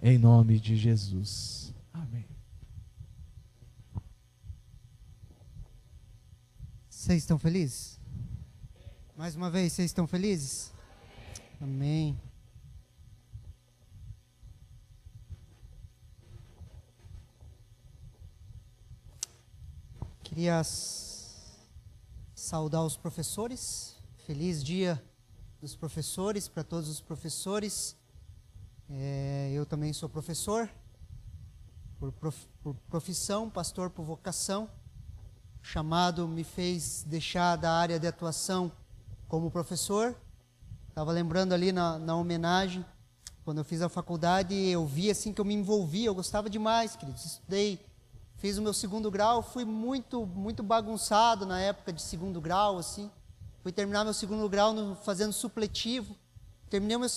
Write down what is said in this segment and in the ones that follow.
em nome de Jesus. Amém. Vocês estão felizes? Mais uma vez, vocês estão felizes? Amém. Queria saudar os professores. Feliz dia dos professores, para todos os professores. Eu também sou professor, por profissão, pastor por vocação. O chamado me fez deixar da área de atuação como professor. Estava lembrando ali na homenagem, quando eu fiz a faculdade, eu vi assim que eu me envolvi, eu gostava demais, queridos. Estudei, fiz o meu segundo grau, fui muito bagunçado na época de segundo grau, assim. Fui terminar meu segundo grau fazendo supletivo. Terminei meu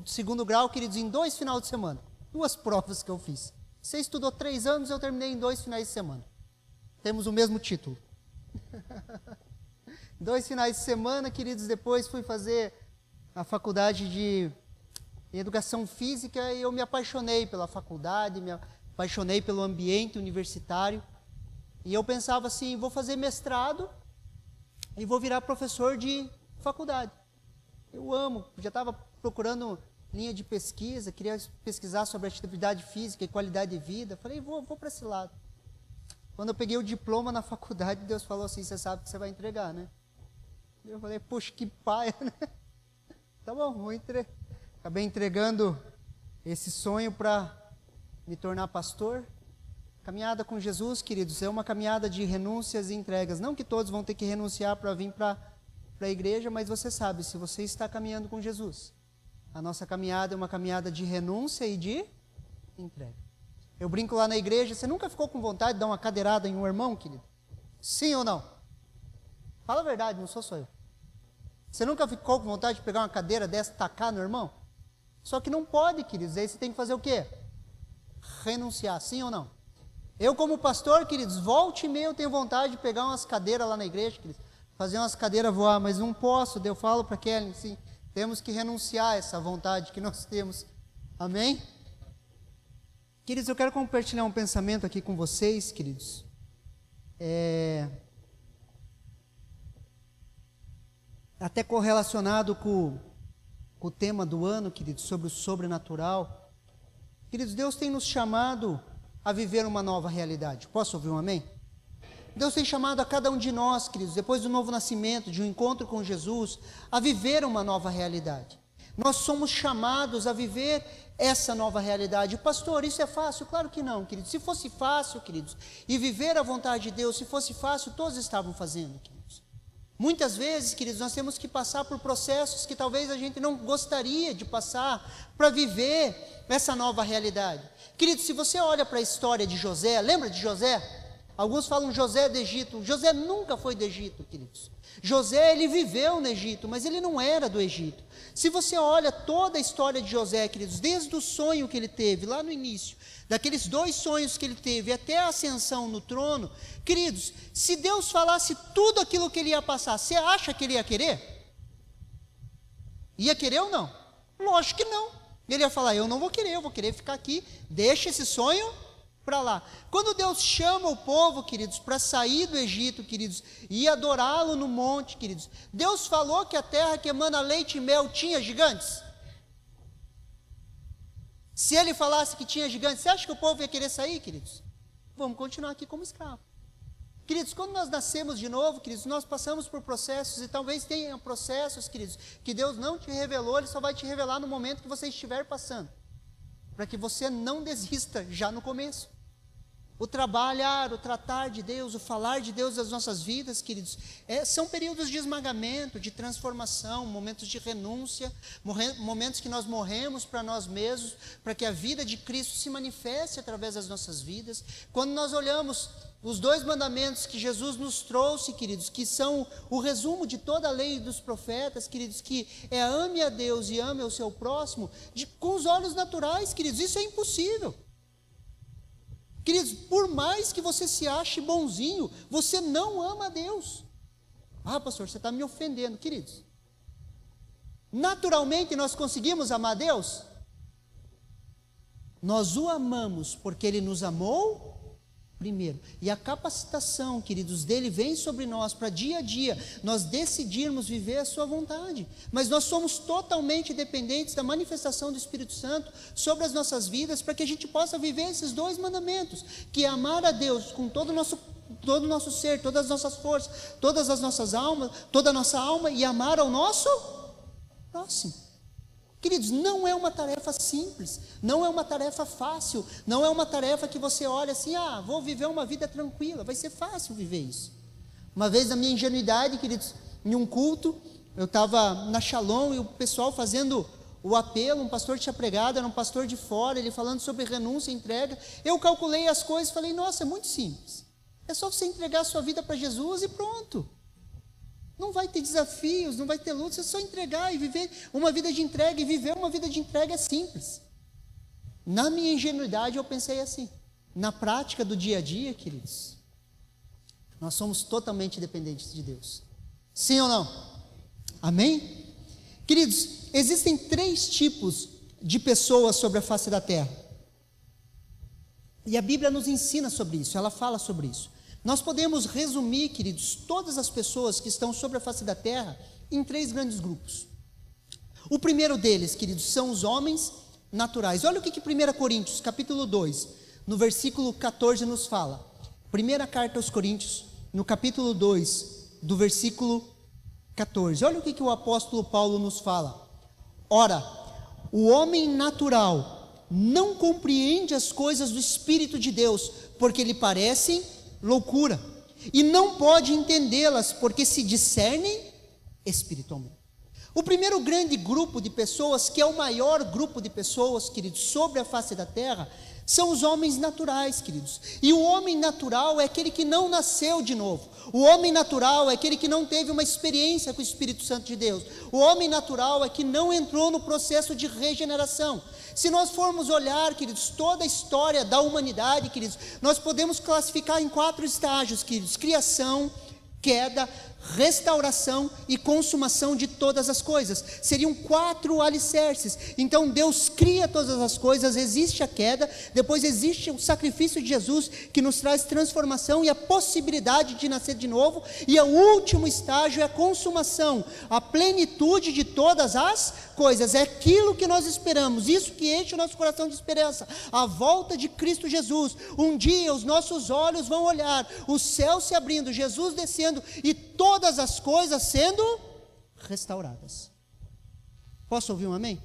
segundo grau, queridos, em 2 finais de semana. 2 provas que eu fiz. Você estudou 3 anos, eu terminei em 2 finais de semana. Temos o mesmo título. 2 finais de semana, queridos, depois fui fazer a faculdade de Educação Física e eu me apaixonei pela faculdade, me apaixonei pelo ambiente universitário. E eu pensava assim, vou fazer mestrado e vou virar professor de faculdade. Eu amo, já estava procurando linha de pesquisa, queria pesquisar sobre atividade física e qualidade de vida. Falei, vou para esse lado. Quando eu peguei o diploma na faculdade, Deus falou assim, você sabe que você vai entregar, né? Eu falei, puxa, que paia, né? Tá bom, vou entregar. Acabei entregando esse sonho para me tornar pastor. Caminhada com Jesus, queridos, é uma caminhada de renúncias e entregas. Não que todos vão ter que renunciar para vir para a igreja, mas você sabe, se você está caminhando com Jesus, a nossa caminhada é uma caminhada de renúncia e de entrega. Eu brinco lá na igreja, você nunca ficou com vontade de dar uma cadeirada em um irmão, querido? Sim ou não? Fala a verdade, não sou só eu. Você nunca ficou com vontade de pegar uma cadeira dessa e tacar no irmão? Só que não pode, queridos, aí você tem que fazer o quê? Renunciar, sim ou não? Eu como pastor, queridos, volte e meia eu tenho vontade de pegar umas cadeiras lá na igreja, queridos, fazer umas cadeiras voar, mas não posso, eu falo para Kelly, sim, temos que renunciar a essa vontade que nós temos, amém? Queridos, eu quero compartilhar um pensamento aqui com vocês, queridos, até correlacionado com o tema do ano, queridos, sobre o sobrenatural. Queridos, Deus tem nos chamado a viver uma nova realidade. Posso ouvir um amém? Deus tem chamado a cada um de nós, queridos, depois do novo nascimento, de um encontro com Jesus, a viver uma nova realidade. Nós somos chamados a viver essa nova realidade. Pastor, isso é fácil? Claro que não, queridos. Se fosse fácil, queridos, e viver a vontade de Deus, se fosse fácil, todos estavam fazendo, queridos. Muitas vezes, queridos, nós temos que passar por processos que talvez a gente não gostaria de passar para viver essa nova realidade. Queridos, se você olha para a história de José, lembra de José? Alguns falam José do Egito. José nunca foi do Egito, queridos. José, ele viveu no Egito, mas ele não era do Egito. Se você olha toda a história de José, queridos, desde o sonho que ele teve lá no início, daqueles 2 sonhos que ele teve até a ascensão no trono, queridos, se Deus falasse tudo aquilo que ele ia passar, você acha que ele ia querer? Ia querer ou não? Lógico que não. Ele ia falar, eu não vou querer, eu vou querer ficar aqui, deixa esse sonho para lá. Quando Deus chama o povo, queridos, para sair do Egito, queridos, e adorá-lo no monte, queridos, Deus falou que a terra que emana leite e mel tinha gigantes? Se ele falasse que tinha gigantes, você acha que o povo ia querer sair, queridos? Vamos continuar aqui como escravo. Queridos, quando nós nascemos de novo, queridos, nós passamos por processos, e talvez tenham processos, queridos, que Deus não te revelou, Ele só vai te revelar no momento que você estiver passando, para que você não desista já no começo. O trabalhar, o tratar de Deus, o falar de Deus nas nossas vidas, queridos, são períodos de esmagamento, de transformação, momentos de renúncia, momentos que nós morremos para nós mesmos, para que a vida de Cristo se manifeste através das nossas vidas. Quando nós olhamos os 2 mandamentos que Jesus nos trouxe, queridos, que são o resumo de toda a lei dos profetas, queridos, que é ame a Deus e ame ao seu próximo, com os olhos naturais, queridos, isso é impossível. Queridos, por mais que você se ache bonzinho, você não ama a Deus. Ah, pastor, você está me ofendendo, queridos. Naturalmente nós conseguimos amar a Deus? Nós o amamos porque Ele nos amou primeiro. E a capacitação, queridos, dele vem sobre nós para dia a dia nós decidirmos viver a sua vontade. Mas nós somos totalmente dependentes da manifestação do Espírito Santo sobre as nossas vidas para que a gente possa viver esses dois mandamentos, que é amar a Deus com todo o nosso ser, todas as nossas forças, todas as nossas almas, toda a nossa alma, e amar ao nosso próximo. Queridos, não é uma tarefa simples, não é uma tarefa fácil, não é uma tarefa que você olha assim, vou viver uma vida tranquila, vai ser fácil viver isso. Uma vez na minha ingenuidade, queridos, em um culto, eu estava na Shalom e o pessoal fazendo o apelo, um pastor tinha pregado, era um pastor de fora, ele falando sobre renúncia e entrega. Eu calculei as coisas e falei, nossa, é muito simples, é só você entregar a sua vida para Jesus e pronto. Não vai ter desafios, não vai ter lutas, é só entregar e viver uma vida de entrega, e viver uma vida de entrega é simples. Na minha ingenuidade eu pensei assim. Na prática do dia a dia, queridos, nós somos totalmente dependentes de Deus. Sim ou não? Amém? Queridos, existem 3 tipos de pessoas sobre a face da terra. E a Bíblia nos ensina sobre isso, ela fala sobre isso. Nós podemos resumir, queridos, todas as pessoas que estão sobre a face da terra em 3 grandes grupos. O primeiro deles, queridos, são os homens naturais. Olha o que 1 Coríntios, capítulo 2, no versículo 14 nos fala. Primeira carta aos Coríntios, no capítulo 2, do versículo 14. Olha o que o apóstolo Paulo nos fala. Ora, o homem natural não compreende as coisas do Espírito de Deus, porque lhe parecem loucura, e não pode entendê-las, porque se discernem espiritualmente. O primeiro grande grupo de pessoas, que é o maior grupo de pessoas, queridos, sobre a face da terra, são os homens naturais, queridos. E o homem natural é aquele que não nasceu de novo. O homem natural é aquele que não teve uma experiência com o Espírito Santo de Deus. O homem natural é que não entrou no processo de regeneração. Se nós formos olhar, queridos, toda a história da humanidade, queridos, nós podemos classificar em 4 estágios, queridos: criação, queda, restauração e consumação de todas as coisas. Seriam 4 alicerces. Então Deus cria todas as coisas, existe a queda, depois existe o sacrifício de Jesus, que nos traz transformação e a possibilidade de nascer de novo, e o último estágio é a consumação, a plenitude de todas as coisas. É aquilo que nós esperamos, isso que enche o nosso coração de esperança, a volta de Cristo Jesus. Um dia os nossos olhos vão olhar o céu se abrindo, Jesus descendo e todas as coisas sendo restauradas. Posso ouvir um amém?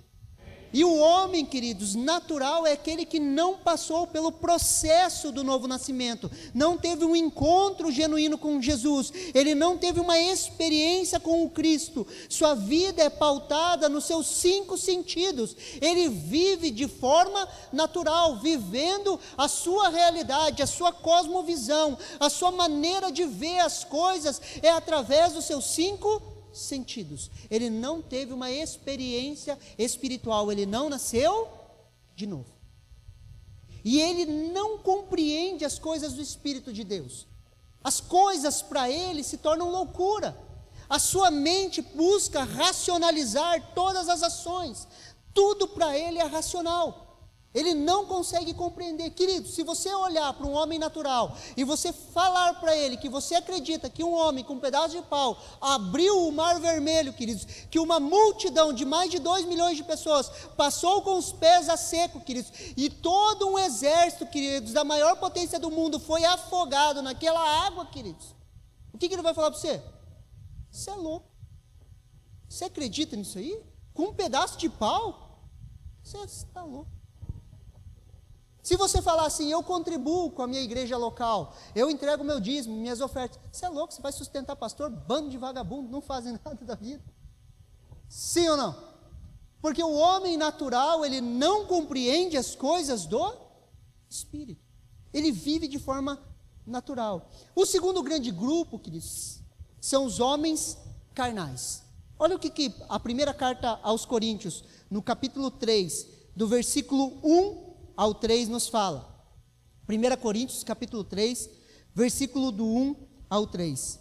E o homem, queridos, natural é aquele que não passou pelo processo do novo nascimento, não teve um encontro genuíno com Jesus, ele não teve uma experiência com o Cristo. Sua vida é pautada nos seus 5 sentidos, ele vive de forma natural, vivendo a sua realidade, a sua cosmovisão, a sua maneira de ver as coisas é através dos seus 5 sentidos. Ele não teve uma experiência espiritual, ele não nasceu de novo. E ele não compreende as coisas do Espírito de Deus. As coisas para ele se tornam loucura. A sua mente busca racionalizar todas as ações. Tudo para ele é racional. Ele não consegue compreender. Querido, se você olhar para um homem natural e você falar para ele que você acredita que um homem com um pedaço de pau abriu o mar vermelho, queridos, que uma multidão de mais de 2 milhões de pessoas passou com os pés a seco, queridos, e todo um exército, queridos, da maior potência do mundo foi afogado naquela água, queridos, o que ele vai falar para você? Você é louco. Você acredita nisso aí? Com um pedaço de pau? Você está louco. Se você falar assim, eu contribuo com a minha igreja local, eu entrego meu dízimo, minhas ofertas, você é louco, você vai sustentar pastor, bando de vagabundo, não fazem nada da vida. Sim ou não? Porque o homem natural, ele não compreende as coisas do Espírito. Ele vive de forma natural. O segundo grande grupo, queridos, são os homens carnais. Olha o que a primeira carta aos Coríntios, no capítulo 3, do versículo 1 ao 3 nos fala. 1 Coríntios capítulo 3, versículo do 1 ao 3.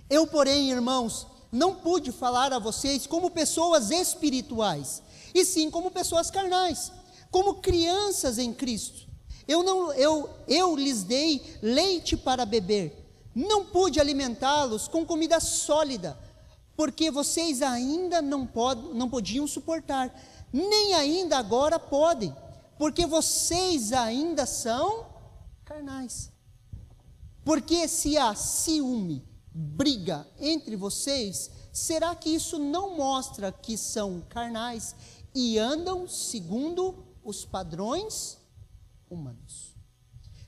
Eu, porém, irmãos, não pude falar a vocês como pessoas espirituais, e sim como pessoas carnais, como crianças em Cristo. Eu lhes dei leite para beber, não pude alimentá-los com comida sólida, porque vocês ainda não podiam suportar, nem ainda agora podem, porque vocês ainda são carnais. Porque se há ciúme, briga entre vocês, será que isso não mostra que são carnais e andam segundo os padrões humanos?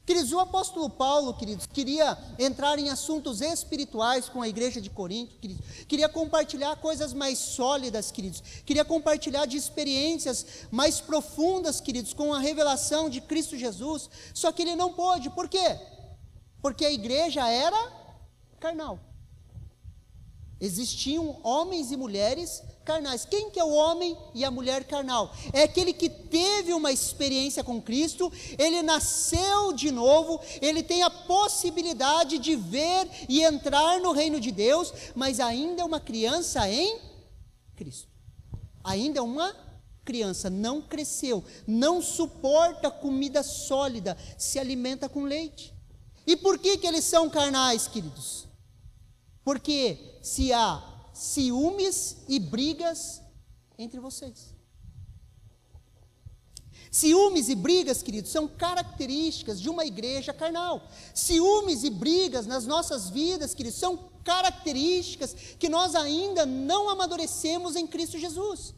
Queridos, o apóstolo Paulo, queridos, queria entrar em assuntos espirituais com a igreja de Corinto, queridos, queria compartilhar coisas mais sólidas, queridos, queria compartilhar de experiências mais profundas, queridos, com a revelação de Cristo Jesus, só que ele não pôde. Por quê? Porque a igreja era carnal. Existiam homens e mulheres carnais. Quem que é o homem e a mulher carnal? É aquele que teve uma experiência com Cristo, ele nasceu de novo, ele tem a possibilidade de ver e entrar no reino de Deus, mas ainda é uma criança em Cristo. Ainda é uma criança, não cresceu, não suporta comida sólida, se alimenta com leite. E por que eles são carnais, queridos? Porque se há ciúmes e brigas entre vocês. Ciúmes e brigas, queridos, são características de uma igreja carnal. Ciúmes e brigas nas nossas vidas, queridos, são características que nós ainda não amadurecemos em Cristo Jesus.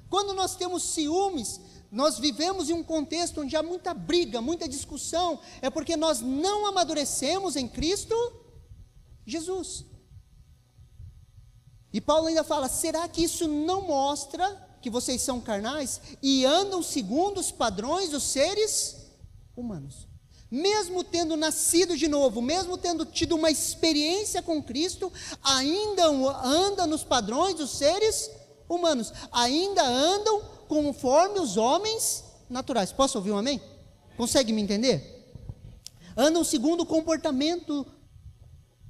Quando nós temos ciúmes, nós vivemos em um contexto onde há muita briga, muita discussão, é porque nós não amadurecemos em Cristo Jesus. E Paulo ainda fala, será que isso não mostra que vocês são carnais e andam segundo os padrões dos seres humanos? Mesmo tendo nascido de novo, mesmo tendo tido uma experiência com Cristo, ainda andam nos padrões dos seres humanos, ainda andam conforme os homens naturais. Posso ouvir um amém? Consegue me entender? Andam segundo o comportamento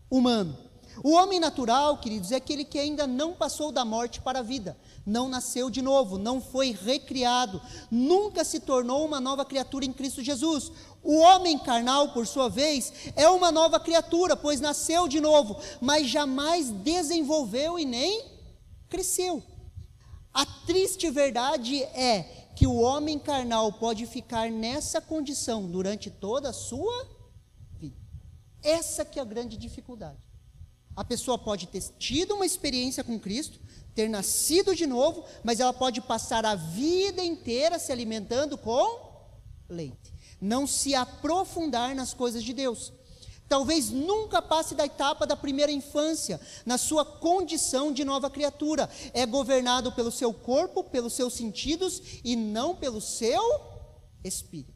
humano. O homem natural, queridos, é aquele que ainda não passou da morte para a vida, não nasceu de novo, não foi recriado, nunca se tornou uma nova criatura em Cristo Jesus. O homem carnal, por sua vez, é uma nova criatura, pois nasceu de novo, mas jamais desenvolveu e nem cresceu. A triste verdade é que o homem carnal pode ficar nessa condição durante toda a sua vida. Essa que é a grande dificuldade. A pessoa pode ter tido uma experiência com Cristo, ter nascido de novo, mas ela pode passar a vida inteira se alimentando com leite, não se aprofundar nas coisas de Deus. Talvez nunca passe da etapa da primeira infância, na sua condição de nova criatura. É governado pelo seu corpo, pelos seus sentidos e não pelo seu espírito.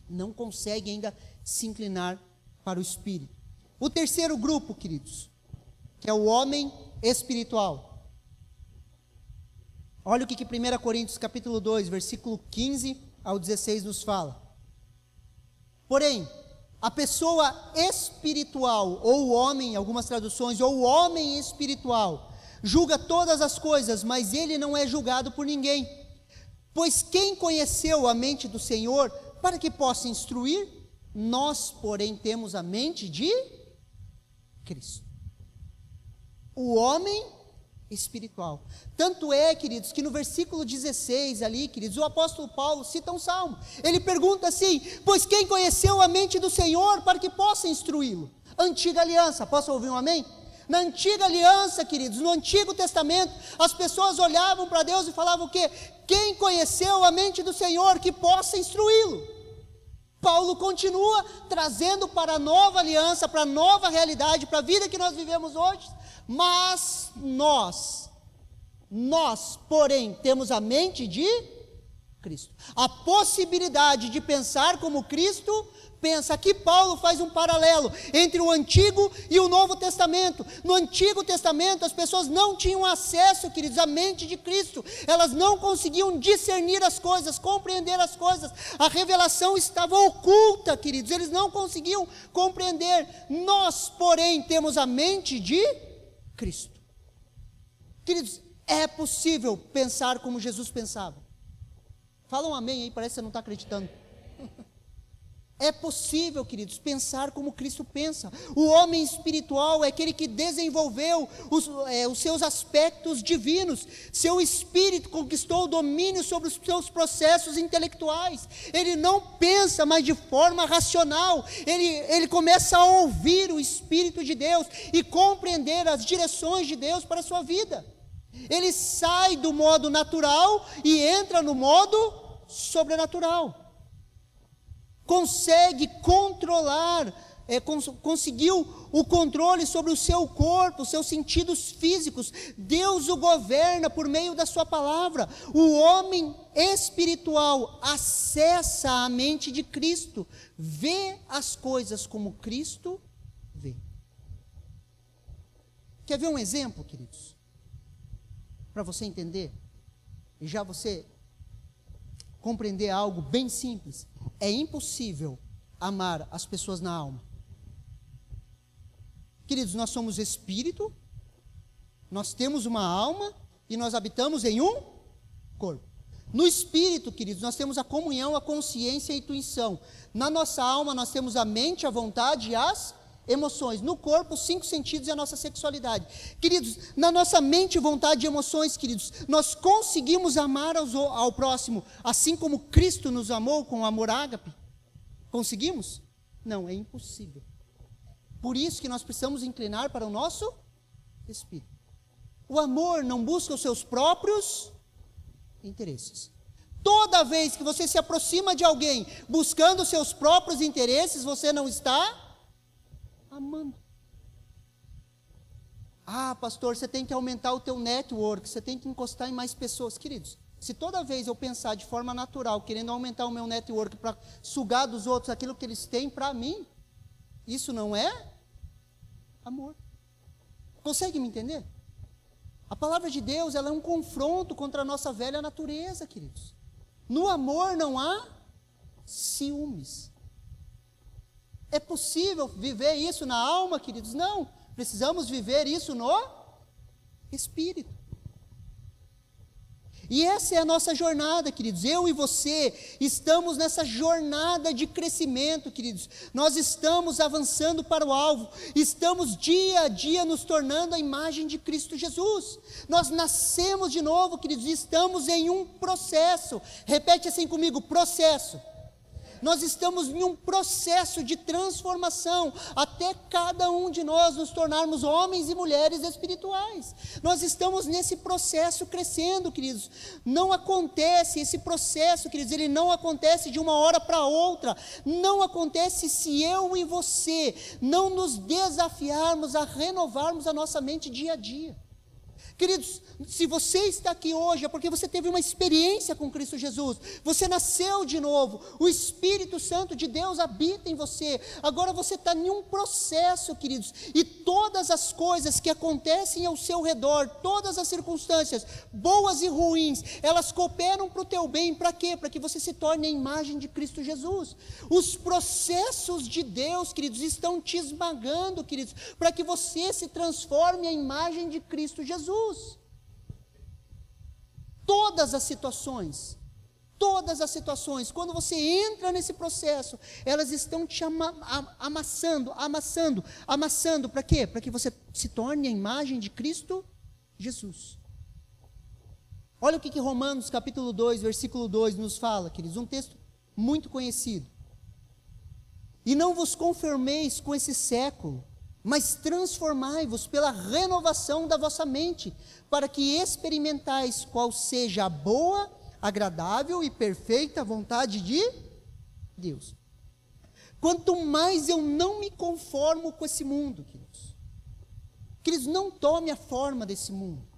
Não consegue ainda se inclinar para o espírito. O terceiro grupo, queridos, que é o homem espiritual. Olha o que 1 Coríntios capítulo 2, versículo 15 ao 16 nos fala. Porém, a pessoa espiritual, ou o homem, em algumas traduções, ou o homem espiritual, julga todas as coisas, mas ele não é julgado por ninguém. Pois quem conheceu a mente do Senhor para que possa instruir? Nós, porém, temos a mente de Cristo. O homem espiritual. Tanto é, queridos, que no versículo 16 ali, queridos, o apóstolo Paulo cita um salmo. Ele pergunta assim, pois quem conheceu a mente do Senhor para que possa instruí-lo? Antiga aliança, posso ouvir um amém? Na antiga aliança, queridos, no Antigo Testamento, as pessoas olhavam para Deus e falavam o quê? Quem conheceu a mente do Senhor que possa instruí-lo? Paulo continua trazendo para a nova aliança, para a nova realidade, para a vida que nós vivemos hoje, mas nós, porém, temos a mente de Cristo. A possibilidade de pensar como Cristo pensa. Aqui Paulo faz um paralelo entre o Antigo e o Novo Testamento. No Antigo Testamento as pessoas não tinham acesso, queridos, à mente de Cristo. Elas não conseguiam discernir as coisas, compreender as coisas. A revelação estava oculta, queridos. Eles não conseguiam compreender. Nós, porém, temos a mente de Cristo. Queridos, é possível pensar como Jesus pensava. Fala um amém aí, parece que você não está acreditando. É possível, queridos, pensar como Cristo pensa. O homem espiritual é aquele que desenvolveu os seus aspectos divinos. Seu espírito conquistou o domínio sobre os seus processos intelectuais. Ele não pensa mais de forma racional. Ele começa a ouvir o Espírito de Deus e compreender as direções de Deus para a sua vida. Ele sai do modo natural e entra no modo sobrenatural. Consegue controlar, conseguiu o controle sobre o seu corpo, seus sentidos físicos. Deus o governa por meio da sua palavra. O homem espiritual acessa a mente de Cristo, vê as coisas como Cristo vê. Quer ver um exemplo, queridos? Para você entender, e já você compreender algo bem simples. É impossível amar as pessoas na alma. Queridos, nós somos espírito, nós temos uma alma e nós habitamos em um corpo. No espírito, queridos, nós temos a comunhão, a consciência e a intuição. Na nossa alma nós temos a mente, a vontade e as emoções. No corpo, os 5 sentidos e a nossa sexualidade. Queridos, na nossa mente, vontade e emoções, queridos, nós conseguimos amar ao próximo, assim como Cristo nos amou com o amor ágape? Conseguimos? Não, é impossível. Por isso que nós precisamos inclinar para o nosso espírito. O amor não busca os seus próprios interesses. Toda vez que você se aproxima de alguém buscando os seus próprios interesses, você não está amando. Ah, pastor, você tem que aumentar o teu network, você tem que encostar em mais pessoas. Queridos, se toda vez eu pensar de forma natural, querendo aumentar o meu network para sugar dos outros aquilo que eles têm para mim, isso não é amor. Consegue me entender? A palavra de Deus, ela é um confronto contra a nossa velha natureza, queridos. No amor não há ciúmes. É possível viver isso na alma, queridos? Não. Precisamos viver isso no espírito. E essa é a nossa jornada, queridos. Eu e você estamos nessa jornada de crescimento, queridos. Nós estamos avançando para o alvo. Estamos dia a dia nos tornando a imagem de Cristo Jesus. Nós nascemos de novo, queridos, e estamos em um processo. Repete assim comigo, processo. Nós estamos em um processo de transformação, até cada um de nós nos tornarmos homens e mulheres espirituais. Nós estamos nesse processo crescendo, queridos. Não acontece esse processo, queridos, ele não acontece de uma hora para outra. Não acontece se eu e você não nos desafiarmos a renovarmos a nossa mente dia a dia. Queridos, se você está aqui hoje é porque você teve uma experiência com Cristo Jesus, você nasceu de novo, o Espírito Santo de Deus habita em você, agora você está em um processo, queridos, e todas as coisas que acontecem ao seu redor, todas as circunstâncias, boas e ruins, elas cooperam para o teu bem, para quê? Para que você se torne a imagem de Cristo Jesus. Os processos de Deus, queridos, estão te esmagando, queridos, para que você se transforme a imagem de Cristo Jesus. Todas as situações, quando você entra nesse processo, elas estão te amassando, para quê? Para que você se torne a imagem de Cristo Jesus. Olha o que Romanos capítulo 2, versículo 2 nos fala, queridos, um texto muito conhecido. E não vos conformeis com esse século, mas transformai-vos pela renovação da vossa mente, para que experimentais qual seja a boa, agradável e perfeita vontade de Deus. Quanto mais eu não me conformo com esse mundo, queridos, não tome a forma desse mundo.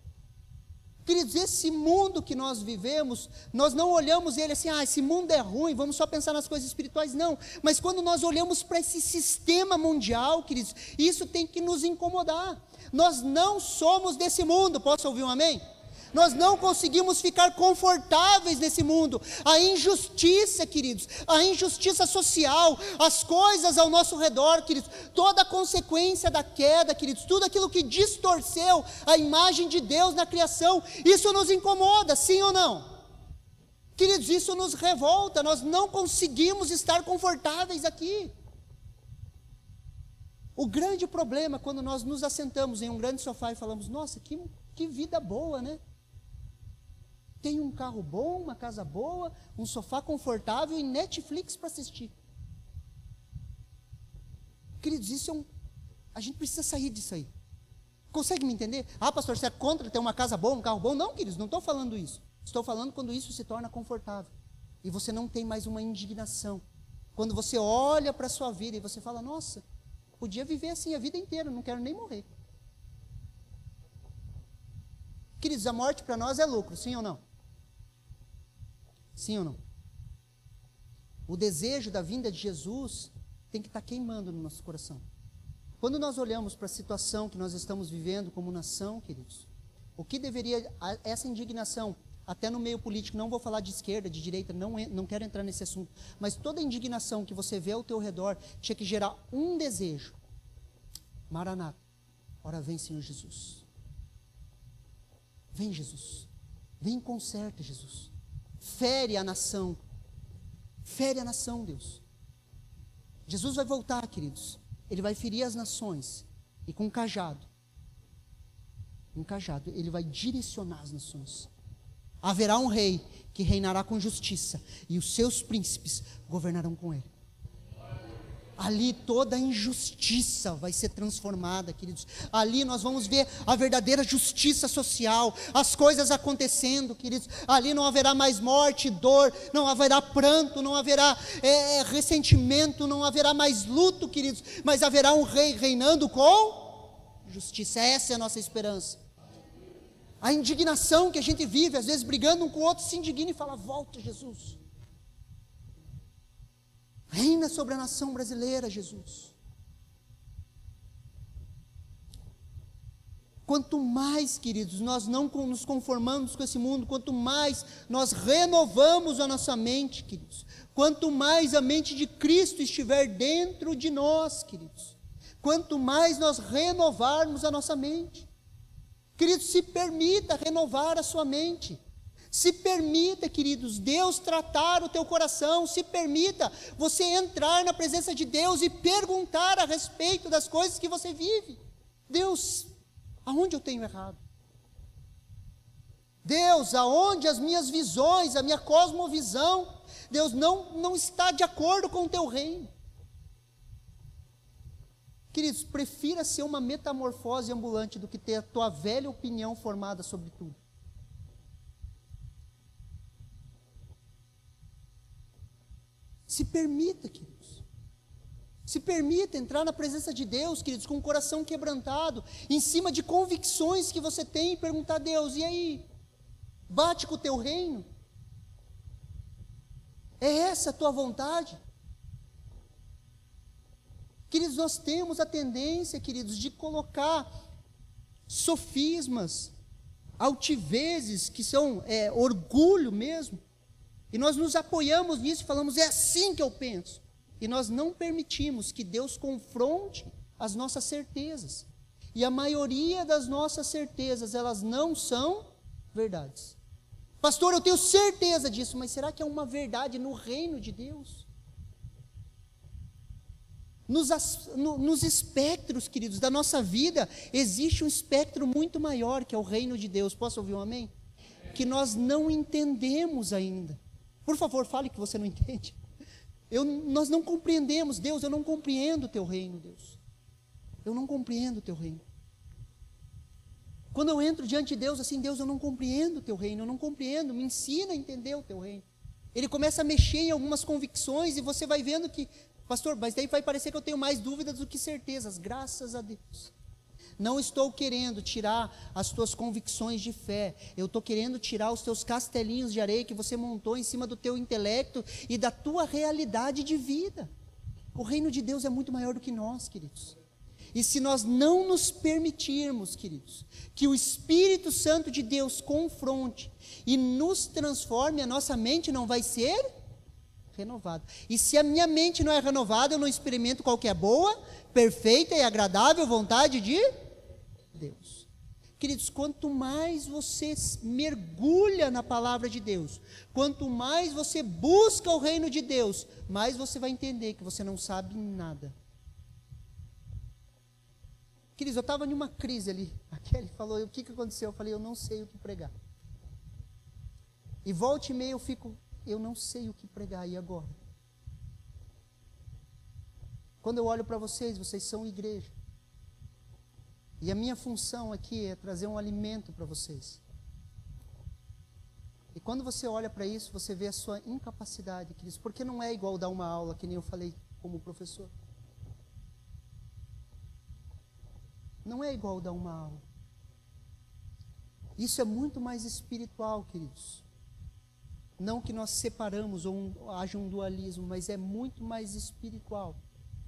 Queridos, esse mundo que nós vivemos, nós não olhamos ele assim, esse mundo é ruim, vamos só pensar nas coisas espirituais, não. Mas quando nós olhamos para esse sistema mundial, queridos, isso tem que nos incomodar. Nós não somos desse mundo, posso ouvir um amém? Nós não conseguimos ficar confortáveis nesse mundo. A injustiça, queridos, a injustiça social, as coisas ao nosso redor, queridos, toda a consequência da queda, queridos, tudo aquilo que distorceu a imagem de Deus na criação, isso nos incomoda, sim ou não? Queridos, isso nos revolta, nós não conseguimos estar confortáveis aqui. O grande problema é quando nós nos assentamos em um grande sofá e falamos, nossa, que vida boa, né? Tem um carro bom, uma casa boa, um sofá confortável e Netflix para assistir. Queridos, isso a gente precisa sair disso aí. Consegue me entender? Ah, pastor, você é contra ter uma casa boa, um carro bom? Não, queridos, não estou falando isso. Estou falando quando isso se torna confortável. E você não tem mais uma indignação. Quando você olha para a sua vida e você fala, nossa, podia viver assim a vida inteira, não quero nem morrer. Queridos, a morte para nós é lucro, sim ou não? Sim ou não? O desejo da vinda de Jesus tem que estar queimando no nosso coração. Quando nós olhamos para a situação que nós estamos vivendo como nação, queridos, o que deveria, essa indignação, até no meio político, não vou falar de esquerda, de direita, não quero entrar nesse assunto, mas toda a indignação que você vê ao teu redor tinha que gerar um desejo. Maranata, ora vem, Senhor Jesus. Vem, Jesus. Vem e conserta, Jesus. Fere a nação. Fere a nação, Deus. Jesus vai voltar, queridos. Ele vai ferir as nações. E com um cajado, ele vai direcionar as nações. Haverá um rei que reinará com justiça, e os seus príncipes governarão com ele. Ali toda a injustiça vai ser transformada, queridos. Ali nós vamos ver a verdadeira justiça social, as coisas acontecendo, queridos. Ali não haverá mais morte, dor, não haverá pranto, não haverá ressentimento, não haverá mais luto, queridos. Mas haverá um rei reinando com justiça. Essa é a nossa esperança. A indignação que a gente vive, às vezes brigando um com o outro, se indigna e fala, volta, Jesus. Reina sobre a nação brasileira, Jesus. Quanto mais, queridos, nós não nos conformamos com esse mundo, quanto mais nós renovamos a nossa mente, queridos, quanto mais a mente de Cristo estiver dentro de nós, queridos, quanto mais nós renovarmos a nossa mente. Queridos, se permita renovar a sua mente. Se permita, queridos, Deus tratar o teu coração. Se permita você entrar na presença de Deus e perguntar a respeito das coisas que você vive. Deus, aonde eu tenho errado? Deus, aonde as minhas visões, a minha cosmovisão, Deus, não está de acordo com o teu reino. Queridos, prefira ser uma metamorfose ambulante do que ter a tua velha opinião formada sobre tudo. Se permita, queridos. Se permita entrar na presença de Deus, queridos, com o coração quebrantado, em cima de convicções que você tem, e perguntar a Deus, e aí? Bate com o teu reino? É essa a tua vontade? Queridos, nós temos a tendência, queridos, de colocar sofismas, altivezes, que são orgulho mesmo, e nós nos apoiamos nisso e falamos, é assim que eu penso, e nós não permitimos que Deus confronte as nossas certezas, e a maioria das nossas certezas, elas não são verdades. Pastor, eu tenho certeza disso, mas será que é uma verdade no reino de Deus? Nos espectros, queridos, da nossa vida, existe um espectro muito maior, que é o reino de Deus. Posso ouvir um amém? Que nós não entendemos ainda. Por favor, fale que você não entende. Nós não compreendemos. Deus, eu não compreendo o teu reino, Deus. Eu não compreendo o teu reino. Quando eu entro diante de Deus, assim, Deus, eu não compreendo o teu reino, eu não compreendo, me ensina a entender o teu reino. Ele começa a mexer em algumas convicções e você vai vendo que, pastor, mas daí vai parecer que eu tenho mais dúvidas do que certezas, graças a Deus. Não estou querendo tirar as tuas convicções de fé, eu estou querendo tirar os teus castelinhos de areia que você montou em cima do teu intelecto e da tua realidade de vida. O reino de Deus é muito maior do que nós, queridos. E se nós não nos permitirmos, queridos, que o Espírito Santo de Deus confronte e nos transforme, a nossa mente não vai ser renovada. E se a minha mente não é renovada, eu não experimento qual que é boa, perfeita e agradável vontade de Deus. Queridos, quanto mais você mergulha na palavra de Deus, quanto mais você busca o reino de Deus, mais você vai entender que você não sabe nada. Queridos, eu estava em uma crise ali. A Kelly falou, o que aconteceu? Eu falei, eu não sei o que pregar. E volta e meia eu fico, eu não sei o que pregar, e agora? Quando eu olho para vocês, vocês são igreja. E a minha função aqui é trazer um alimento para vocês. E quando você olha para isso, você vê a sua incapacidade, queridos, porque não é igual dar uma aula, que nem eu falei como professor. Não é igual dar uma aula. Isso é muito mais espiritual, queridos. Não que nós separamos ou haja um dualismo, mas é muito mais espiritual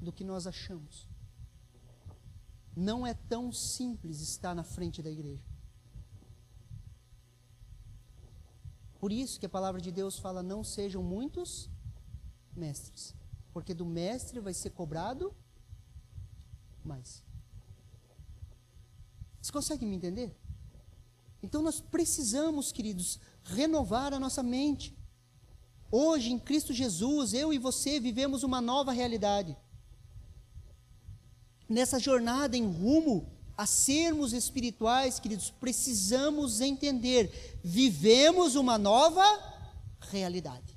do que nós achamos. Não é tão simples estar na frente da igreja. Por isso que a palavra de Deus fala, não sejam muitos mestres, porque do mestre vai ser cobrado mais. Vocês conseguem me entender? Então nós precisamos, queridos, renovar a nossa mente. Hoje, em Cristo Jesus, eu e você vivemos uma nova realidade. Nessa jornada em rumo a sermos espirituais, queridos, precisamos entender, vivemos uma nova realidade.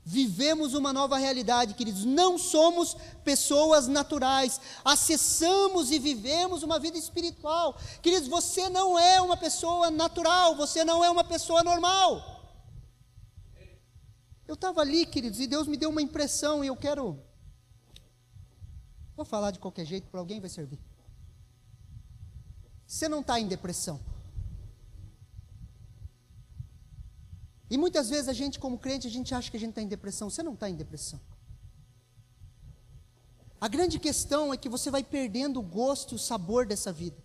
Vivemos uma nova realidade, queridos, não somos pessoas naturais, acessamos e vivemos uma vida espiritual. Queridos, você não é uma pessoa natural, você não é uma pessoa normal. Eu estava ali, queridos, e Deus me deu uma impressão, e eu quero... Vou falar de qualquer jeito, para alguém vai servir. Você não está em depressão. E muitas vezes a gente, como crente, a gente acha que a gente está em depressão. Você não está em depressão. A grande questão é que você vai perdendo o gosto e o sabor dessa vida.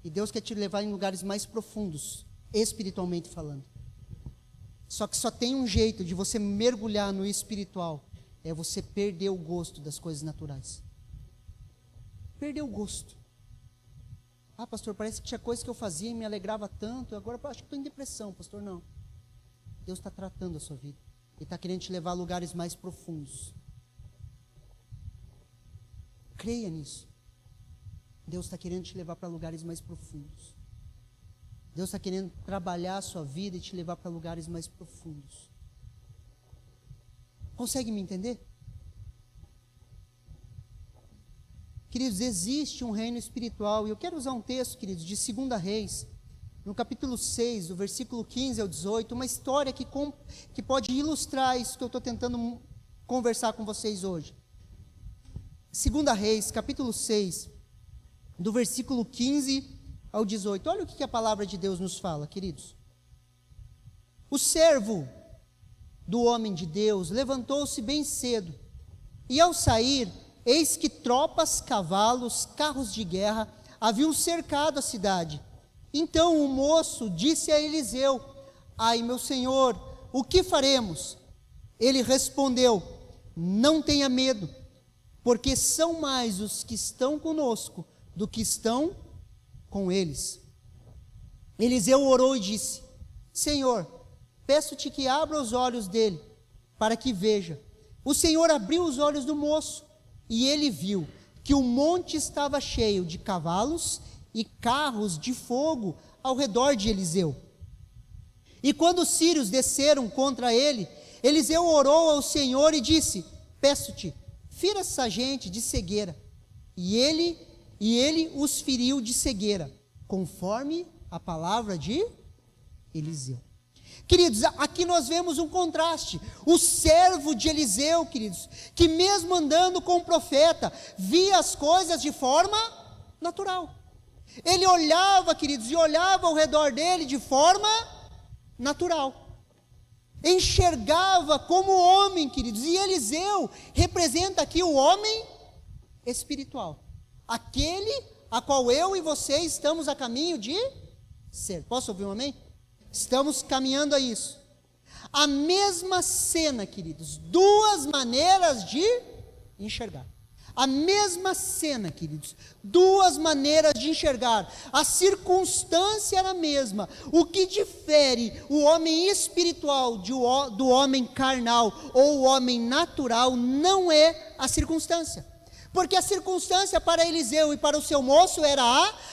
E Deus quer te levar em lugares mais profundos, espiritualmente falando. Só que só tem um jeito de você mergulhar no espiritual, é você perder o gosto das coisas naturais. Perdeu o gosto. Ah, pastor, parece que tinha coisa que eu fazia e me alegrava tanto, agora acho que estou em depressão, pastor. Não. Deus está tratando a sua vida. Ele está querendo te levar a lugares mais profundos. Creia nisso. Deus está querendo te levar para lugares mais profundos. Deus está querendo trabalhar a sua vida e te levar para lugares mais profundos. Consegue me entender? Queridos, existe um reino espiritual, e eu quero usar um texto, queridos, de 2 Reis, no capítulo 6, do versículo 15 ao 18, uma história que pode ilustrar isso que eu estou tentando conversar com vocês hoje. 2 Reis, capítulo 6, do versículo 15 ao 18. Olha o que a palavra de Deus nos fala, queridos. O servo do homem de Deus levantou-se bem cedo, e ao sair, eis que tropas, cavalos, carros de guerra haviam cercado a cidade. Então o moço disse a Eliseu: ai, meu senhor, o que faremos? Ele respondeu: não tenha medo, porque são mais os que estão conosco do que estão com eles. Eliseu orou e disse: Senhor, peço-te que abra os olhos dele, para que veja. O Senhor abriu os olhos do moço, e ele viu que o monte estava cheio de cavalos e carros de fogo ao redor de Eliseu. E quando os sírios desceram contra ele, Eliseu orou ao Senhor e disse: peço-te, fira essa gente de cegueira. E ele os feriu de cegueira, conforme a palavra de Eliseu. Queridos, aqui nós vemos um contraste. O servo de Eliseu, queridos, que mesmo andando com o profeta, via as coisas de forma natural. Ele olhava, queridos, e olhava ao redor dele de forma natural. Enxergava como homem, queridos. E Eliseu representa aqui o homem espiritual. Aquele a qual eu e você estamos a caminho de ser. Posso ouvir um amém? Estamos caminhando a isso. A mesma cena, queridos, duas maneiras de enxergar. A mesma cena, queridos, duas maneiras de enxergar, a circunstância era a mesma. O que difere o homem espiritual do homem carnal ou o homem natural não é a circunstância. Porque a circunstância para Eliseu e para o seu moço era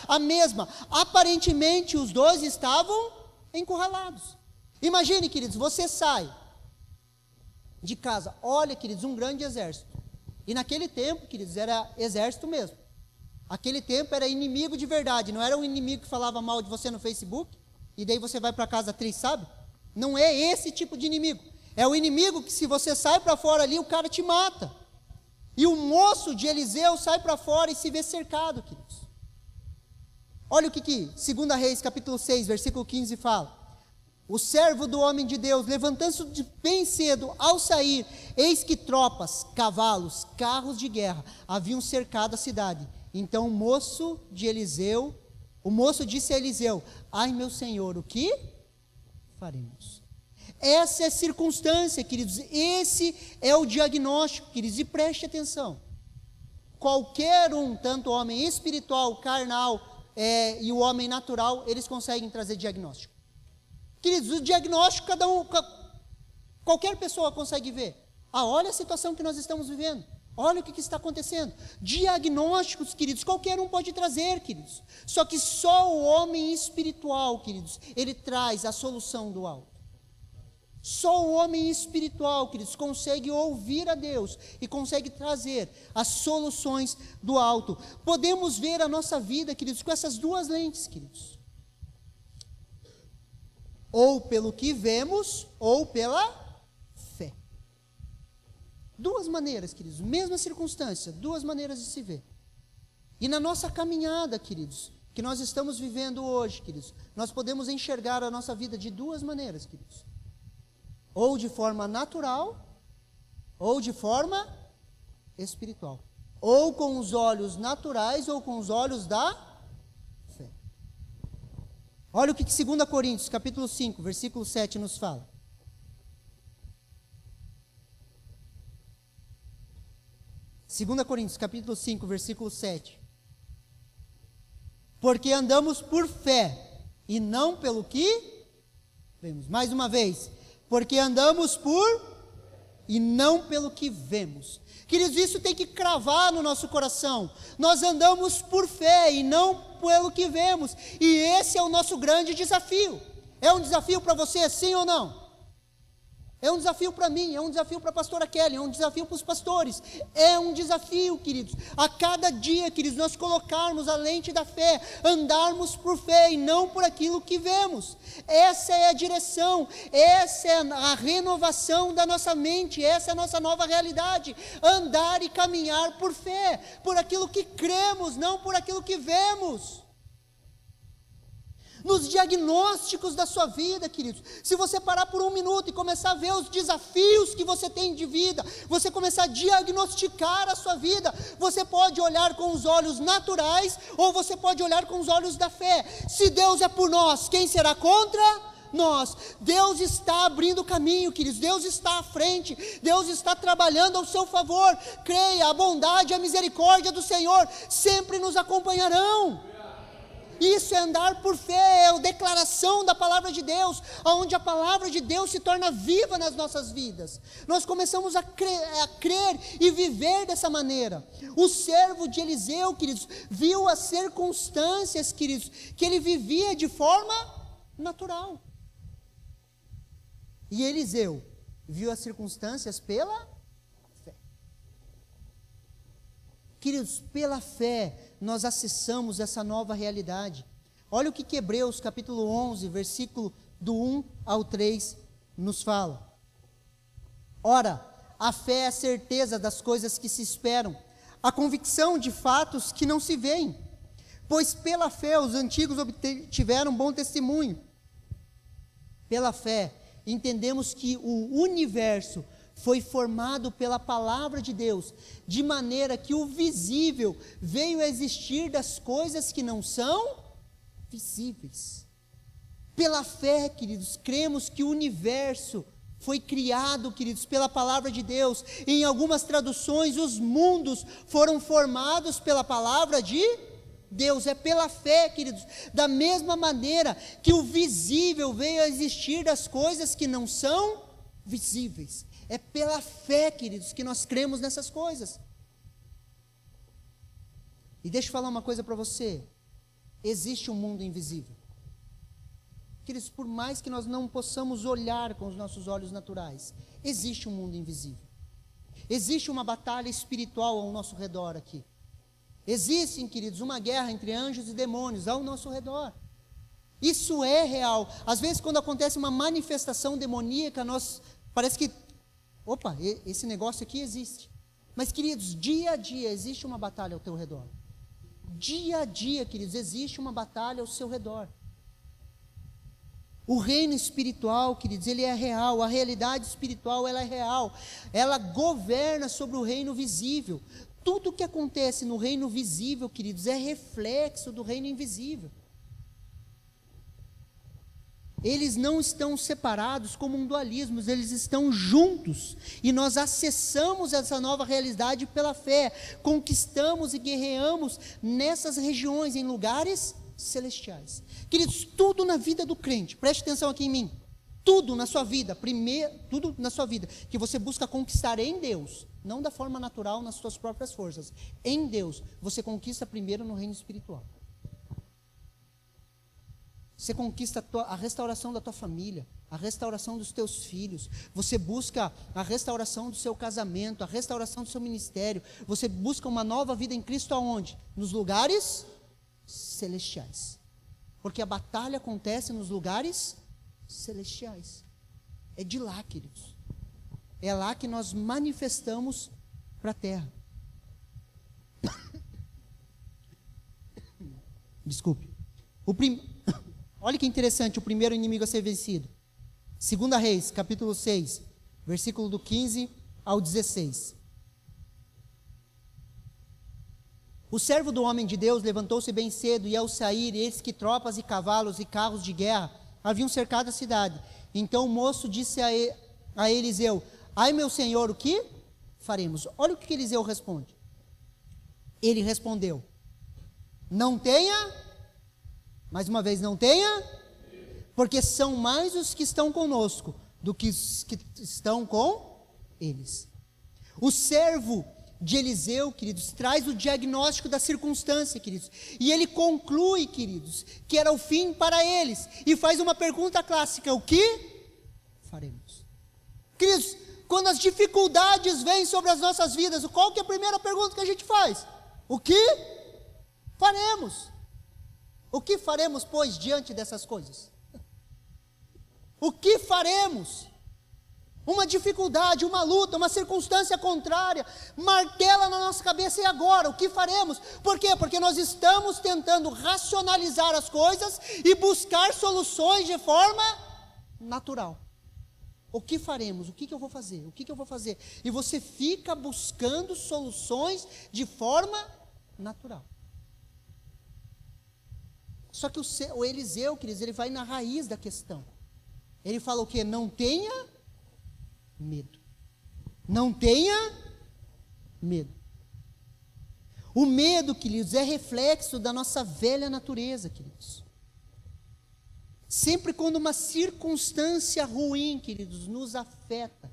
a mesma. Aparentemente os dois estavam encurralados. Imagine, queridos, você sai de casa, olha, queridos, um grande exército. E naquele tempo, queridos, era exército mesmo. Aquele tempo era inimigo de verdade, não era um inimigo que falava mal de você no Facebook, e daí você vai para casa triste, sabe? Não é esse tipo de inimigo. É o inimigo que se você sai para fora ali, o cara te mata. E o moço de Eliseu sai para fora e se vê cercado, queridos. Olha o que 2 Reis, capítulo 6, versículo 15 fala. O servo do homem de Deus, levantando-se bem cedo, ao sair, eis que tropas, cavalos, carros de guerra, haviam cercado a cidade. Então o moço disse a Eliseu, ai meu senhor, o que faremos? Essa é a circunstância, queridos, esse é o diagnóstico, queridos, e preste atenção. Qualquer um, tanto o homem espiritual, carnal e o homem natural, eles conseguem trazer diagnóstico. Queridos, o diagnóstico, qualquer pessoa consegue ver. Olha a situação que nós estamos vivendo. Olha o que está acontecendo. Diagnósticos, queridos, qualquer um pode trazer, queridos. Só que só o homem espiritual, queridos, ele traz a solução do alto. Só o homem espiritual, queridos, consegue ouvir a Deus e consegue trazer as soluções do alto. Podemos ver a nossa vida, queridos, com essas duas lentes, queridos. Ou pelo que vemos, ou pela fé. Duas maneiras, queridos, mesma circunstância, duas maneiras de se ver. E na nossa caminhada, queridos, que nós estamos vivendo hoje, queridos, nós podemos enxergar a nossa vida de duas maneiras, queridos. Ou de forma natural, ou de forma espiritual. Ou com os olhos naturais, ou com os olhos da fé. Olha o que 2 Coríntios, capítulo 5, versículo 7 nos fala. Segunda Coríntios, capítulo 5, versículo 7. Porque andamos por fé, e não pelo que vemos. Mais uma vez. Porque andamos e não pelo que vemos. Queridos, isso tem que cravar no nosso coração. Nós andamos por fé e não pelo que vemos. E esse é o nosso grande desafio. É um desafio para você, sim ou não? É um desafio para mim, é um desafio para a pastora Kelly, é um desafio para os pastores. É um desafio, queridos. A cada dia, queridos, nós colocarmos a lente da fé, andarmos por fé e não por aquilo que vemos. Essa é a direção, essa é a renovação da nossa mente, essa é a nossa nova realidade. Andar e caminhar por fé, por aquilo que cremos, não por aquilo que vemos. Nos diagnósticos da sua vida, queridos, se você parar por um minuto e começar a ver os desafios que você tem de vida, você começar a diagnosticar a sua vida, você pode olhar com os olhos naturais, ou você pode olhar com os olhos da fé. Se Deus é por nós, quem será contra nós? Deus está abrindo caminho, queridos, Deus está à frente, Deus está trabalhando ao seu favor. Creia, a bondade e a misericórdia do Senhor sempre nos acompanharão. Isso é andar por fé, é a declaração da palavra de Deus, onde a palavra de Deus se torna viva nas nossas vidas. Nós começamos a crer e viver dessa maneira. O servo de Eliseu, queridos, viu as circunstâncias, queridos, que ele vivia de forma natural. E Eliseu viu as circunstâncias pela fé. Queridos, pela fé, nós acessamos essa nova realidade. Olha o que Hebreus capítulo 11, versículo do 1 ao 3 nos fala. Ora, a fé é a certeza das coisas que se esperam, a convicção de fatos que não se veem. Pois pela fé os antigos obtiveram bom testemunho. Pela fé, entendemos que o universo foi formado pela palavra de Deus, de maneira que o visível veio a existir das coisas que não são visíveis. Pela fé, queridos, cremos que o universo foi criado, queridos, pela palavra de Deus. Em algumas traduções, os mundos foram formados pela palavra de Deus. É pela fé, queridos. Da mesma maneira que o visível veio a existir das coisas que não são visíveis. É pela fé, queridos, que nós cremos nessas coisas. E deixa eu falar uma coisa para você. Existe um mundo invisível. Queridos, por mais que nós não possamos olhar com os nossos olhos naturais, existe um mundo invisível. Existe uma batalha espiritual ao nosso redor aqui. Existe, queridos, uma guerra entre anjos e demônios ao nosso redor. Isso é real. Às vezes, quando acontece uma manifestação demoníaca, parece que, opa, esse negócio aqui existe. Mas, queridos, dia a dia existe uma batalha ao teu redor. Dia a dia, queridos, existe uma batalha ao seu redor. O reino espiritual, queridos, ele é real. A realidade espiritual, ela é real. Ela governa sobre o reino visível. Tudo que acontece no reino visível, queridos, é reflexo do reino invisível. Eles não estão separados como um dualismo, eles estão juntos. E nós acessamos essa nova realidade pela fé. Conquistamos e guerreamos nessas regiões, em lugares celestiais. Queridos, tudo na vida do crente, preste atenção aqui em mim. Tudo na sua vida, tudo na sua vida, que você busca conquistar em Deus, não da forma natural, nas suas próprias forças. Em Deus, você conquista primeiro no reino espiritual. Você conquista a restauração da tua família, a restauração dos teus filhos. Você busca a restauração do seu casamento, a restauração do seu ministério. Você busca uma nova vida em Cristo aonde? Nos lugares celestiais. Porque a batalha acontece nos lugares celestiais. É de lá, queridos. É lá que nós manifestamos para a terra. Desculpe. Olha que interessante, o primeiro inimigo a ser vencido. 2 Reis, capítulo 6, versículo do 15 ao 16. O servo do homem de Deus levantou-se bem cedo, e ao sair, eis que tropas e cavalos e carros de guerra haviam cercado a cidade. Então o moço disse a Eliseu: ai, meu senhor, o que faremos? Olha o que Eliseu responde. Ele respondeu: não tenha, mais uma vez, não tenha, porque são mais os que estão conosco do que os que estão com eles. O servo de Eliseu, queridos, traz o diagnóstico da circunstância, queridos, e ele conclui, queridos, que era o fim para eles, e faz uma pergunta clássica: o que faremos? Queridos, quando as dificuldades vêm sobre as nossas vidas, qual que é a primeira pergunta que a gente faz? O que faremos? O que faremos, pois, diante dessas coisas? O que faremos? Uma dificuldade, uma luta, uma circunstância contrária, martela na nossa cabeça, e agora? O que faremos? Por quê? Porque nós estamos tentando racionalizar as coisas e buscar soluções de forma natural. O que faremos? O que eu vou fazer? O que eu vou fazer? E você fica buscando soluções de forma natural. Só que o Eliseu, queridos, ele vai na raiz da questão. Ele fala o quê? Não tenha medo. Não tenha medo. O medo, queridos, é reflexo da nossa velha natureza, queridos. Sempre quando uma circunstância ruim, queridos, nos afeta,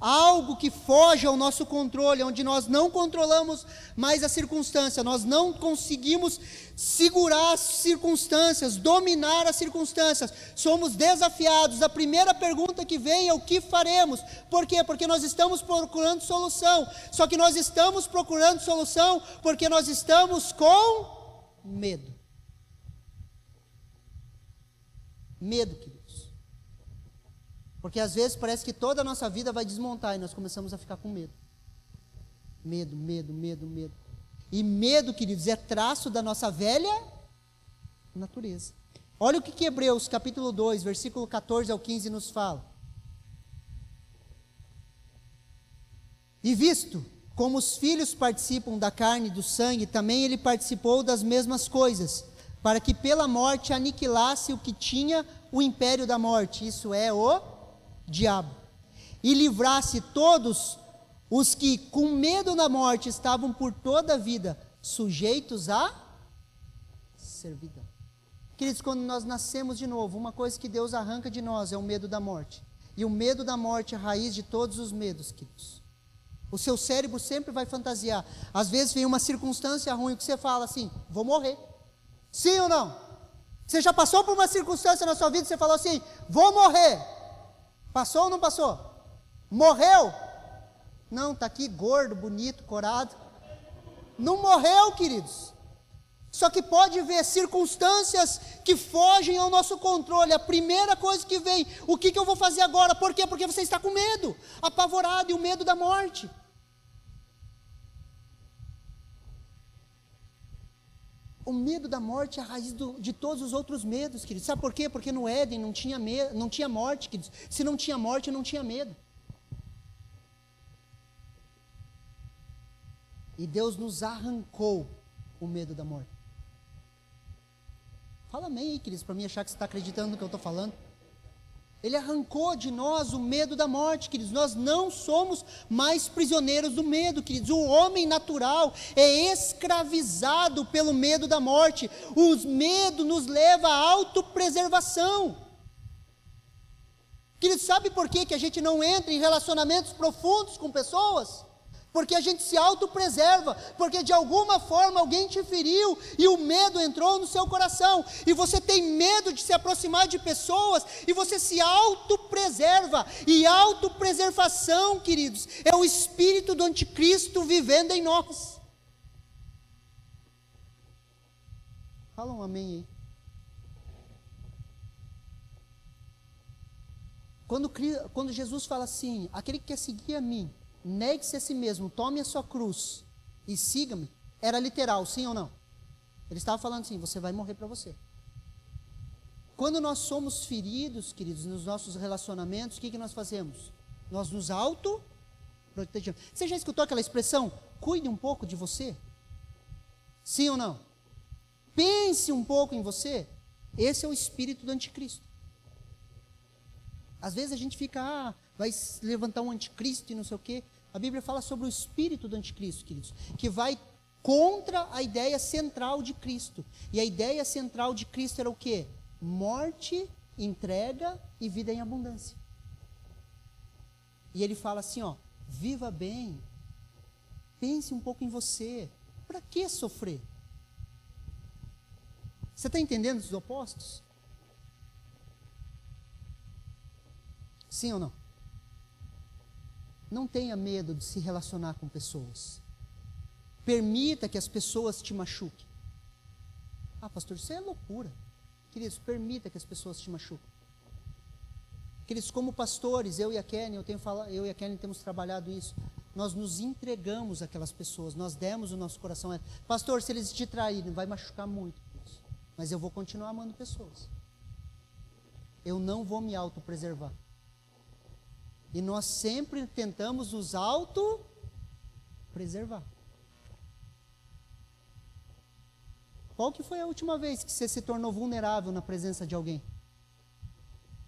algo que foge ao nosso controle, onde nós não controlamos mais a circunstância, nós não conseguimos segurar as circunstâncias, dominar as circunstâncias, somos desafiados. A primeira pergunta que vem é: o que faremos? Por quê? Porque nós estamos procurando solução. Só que nós estamos procurando solução porque nós estamos com medo. Medo, queridos. Porque às vezes parece que toda a nossa vida vai desmontar e nós começamos a ficar com medo. Medo, medo, medo, medo. E medo, queridos, é traço da nossa velha natureza. Olha o que Hebreus capítulo 2, versículo 14 ao 15 nos fala. E visto como os filhos participam da carne e do sangue, também ele participou das mesmas coisas, para que pela morte aniquilasse o que tinha o império da morte, isso é o diabo, e livrasse todos os que com medo da morte estavam por toda a vida sujeitos à servidão. Queridos, quando nós nascemos de novo, uma coisa que Deus arranca de nós é o medo da morte. E o medo da morte é a raiz de todos os medos, queridos. O seu cérebro sempre vai fantasiar. Às vezes vem uma circunstância ruim que você fala assim, vou morrer. Sim ou não? Você já passou por uma circunstância na sua vida e você falou assim, vou morrer. Passou ou não passou? Morreu? Não, está aqui gordo, bonito, corado. Não morreu, queridos. Só que pode haver circunstâncias que fogem ao nosso controle. A primeira coisa que vem, o que eu vou fazer agora? Por quê? Porque você está com medo, apavorado, e o medo da morte. O medo da morte é a raiz de todos os outros medos, queridos. Sabe por quê? Porque no Éden não tinha morte, queridos. Se não tinha morte, não tinha medo. E Deus nos arrancou o medo da morte. Fala amém aí, queridos, para mim achar que você está acreditando no que eu estou falando. Ele arrancou de nós o medo da morte, queridos. Nós não somos mais prisioneiros do medo, queridos. O homem natural é escravizado pelo medo da morte. O medo nos leva à autopreservação. Queridos, sabe por que a gente não entra em relacionamentos profundos com pessoas? Porque a gente se autopreserva, porque de alguma forma alguém te feriu e o medo entrou no seu coração, e você tem medo de se aproximar de pessoas, e você se autopreserva, e autopreservação, queridos, é o espírito do anticristo vivendo em nós. Fala um amém aí. Quando Jesus fala assim, aquele que quer seguir a mim, negue-se a si mesmo, tome a sua cruz e siga-me, era literal, sim ou não? Ele estava falando assim, você vai morrer para você. Quando nós somos feridos, queridos, nos nossos relacionamentos, o que nós fazemos? Nós nos autoprotegemos. Você já escutou aquela expressão, cuide um pouco de você? Sim ou não? Pense um pouco em você. Esse é o espírito do anticristo. Às vezes a gente fica, vai levantar um anticristo e não sei o quê. A Bíblia fala sobre o espírito do anticristo, queridos, que vai contra a ideia central de Cristo. E a ideia central de Cristo era o quê? Morte, entrega e vida em abundância. E ele fala assim, ó, viva bem, pense um pouco em você. Para que sofrer? Você está entendendo os opostos? Sim ou não? Não tenha medo de se relacionar com pessoas. Permita que as pessoas te machuquem. Ah, pastor, isso é loucura. Queridos, permita que as pessoas te machuquem. Queridos, como pastores, eu e a Kenny temos trabalhado isso. Nós nos entregamos àquelas pessoas, nós demos o nosso coração a elas. Pastor, se eles te traírem, vai machucar muito. Queridos. Mas eu vou continuar amando pessoas. Eu não vou me autopreservar. E nós sempre tentamos nos autopreservar. Qual que foi a última vez que você se tornou vulnerável na presença de alguém?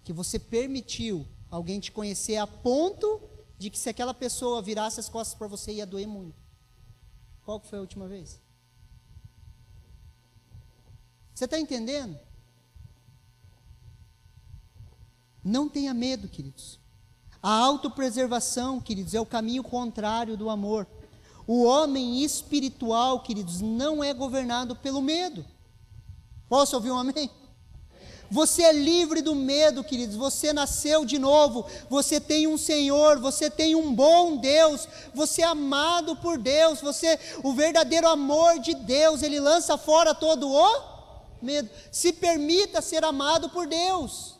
Que você permitiu alguém te conhecer a ponto de que se aquela pessoa virasse as costas para você ia doer muito. Qual que foi a última vez? Você está entendendo? Não tenha medo, queridos. A autopreservação, queridos, é o caminho contrário do amor. O homem espiritual, queridos, não é governado pelo medo. Posso ouvir um amém? Você é livre do medo, queridos. Você nasceu de novo. Você tem um Senhor. Você tem um bom Deus. Você é amado por Deus. O verdadeiro amor de Deus, ele lança fora todo o medo. Se permita ser amado por Deus.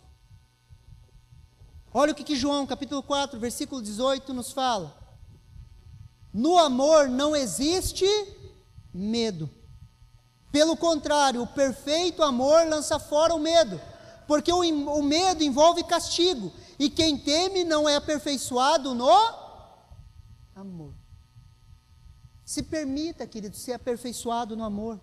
Olha o que João, capítulo 4, versículo 18, nos fala. No amor não existe medo. Pelo contrário, o perfeito amor lança fora o medo, porque o medo envolve castigo, e quem teme não é aperfeiçoado no amor. Se permita, querido, ser aperfeiçoado no amor.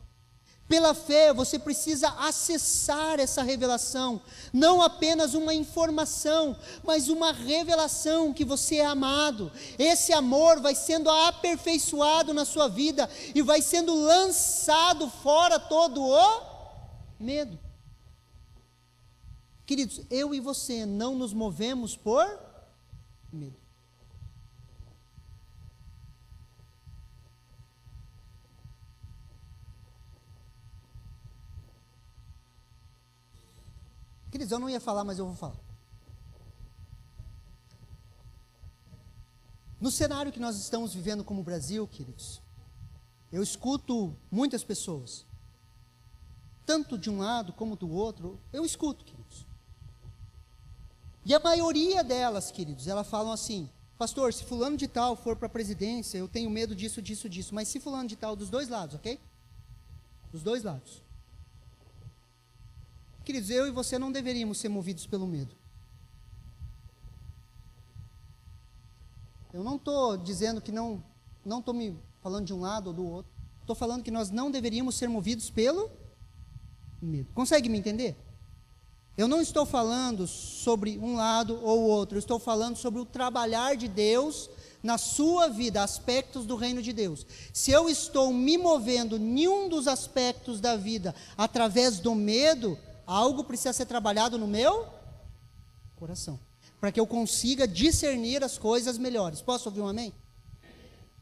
Pela fé, você precisa acessar essa revelação, não apenas uma informação, mas uma revelação que você é amado. Esse amor vai sendo aperfeiçoado na sua vida e vai sendo lançado fora todo o medo. Queridos, eu e você não nos movemos por medo. Queridos, eu não ia falar, mas eu vou falar. No cenário que nós estamos vivendo como Brasil, queridos, eu escuto muitas pessoas, tanto de um lado como do outro, eu escuto, queridos. E a maioria delas, queridos, elas falam assim: pastor, se fulano de tal for para a presidência, eu tenho medo disso, disso, disso. Mas se fulano de tal, dos dois lados, ok? Dos dois lados. Queridos, eu e você não deveríamos ser movidos pelo medo. Eu não estou dizendo que não estou me falando de um lado ou do outro. Estou falando que nós não deveríamos ser movidos pelo medo. Consegue me entender? Eu não estou falando sobre um lado ou outro. Eu estou falando sobre o trabalhar de Deus na sua vida, aspectos do reino de Deus. Se eu estou me movendo em um dos aspectos da vida através do medo, algo precisa ser trabalhado no meu coração, para que eu consiga discernir as coisas melhores. Posso ouvir um amém?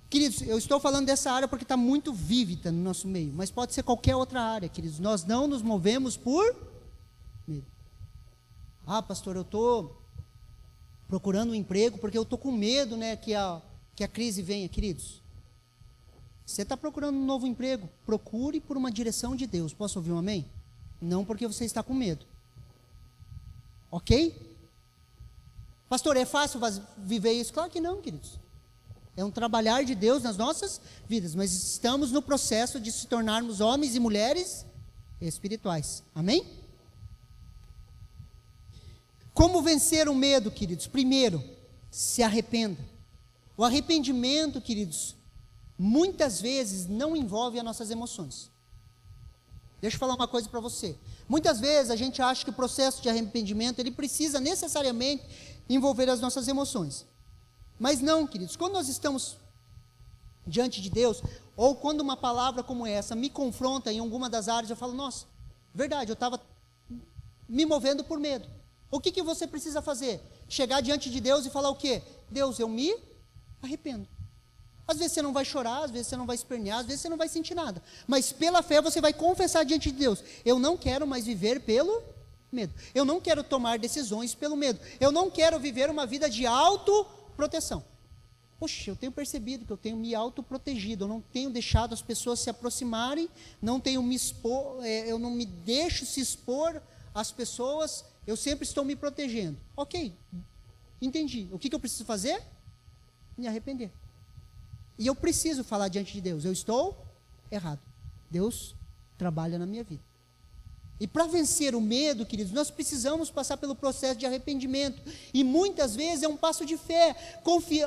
Queridos, eu estou falando dessa área porque está muito vívida no nosso meio, mas pode ser qualquer outra área, queridos. Nós não nos movemos por medo. Ah, pastor, eu estou procurando um emprego porque eu estou com medo, né, que a crise venha. Queridos, você está procurando um novo emprego, procure por uma direção de Deus. Posso ouvir um amém? Não porque você está com medo. Ok? Pastor, é fácil viver isso? Claro que não, queridos. É um trabalhar de Deus nas nossas vidas, mas estamos no processo de se tornarmos homens e mulheres espirituais. Amém? Como vencer o medo, queridos? Primeiro, se arrependa. O arrependimento, queridos, muitas vezes não envolve as nossas emoções. Deixa eu falar uma coisa para você. Muitas vezes a gente acha que o processo de arrependimento, ele precisa necessariamente envolver as nossas emoções. Mas não, queridos. Quando nós estamos diante de Deus, ou quando uma palavra como essa me confronta em alguma das áreas, eu falo, nossa, verdade, eu estava me movendo por medo. O que você precisa fazer? Chegar diante de Deus e falar o quê? Deus, eu me arrependo. Às vezes você não vai chorar, às vezes você não vai espernear, às vezes você não vai sentir nada. Mas pela fé você vai confessar diante de Deus: eu não quero mais viver pelo medo. Eu não quero tomar decisões pelo medo. Eu não quero viver uma vida de autoproteção. Poxa, eu tenho percebido que eu tenho me autoprotegido. Eu não tenho deixado as pessoas se aproximarem. Não tenho me expor, eu não me deixo se expor às pessoas. Eu sempre estou me protegendo. Ok, entendi. O que eu preciso fazer? Me arrepender. E eu preciso falar diante de Deus: eu estou errado. Deus trabalha na minha vida. E para vencer o medo, queridos, nós precisamos passar pelo processo de arrependimento. E muitas vezes é um passo de fé.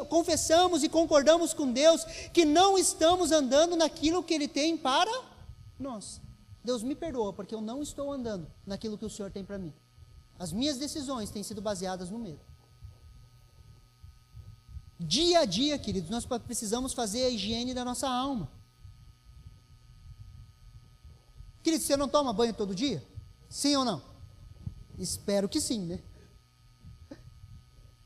Confessamos e concordamos com Deus que não estamos andando naquilo que Ele tem para nós. Deus, me perdoa, porque eu não estou andando naquilo que o Senhor tem para mim. As minhas decisões têm sido baseadas no medo. Dia a dia, queridos, nós precisamos fazer a higiene da nossa alma. Queridos, você não toma banho todo dia? Sim ou não? Espero que sim, né?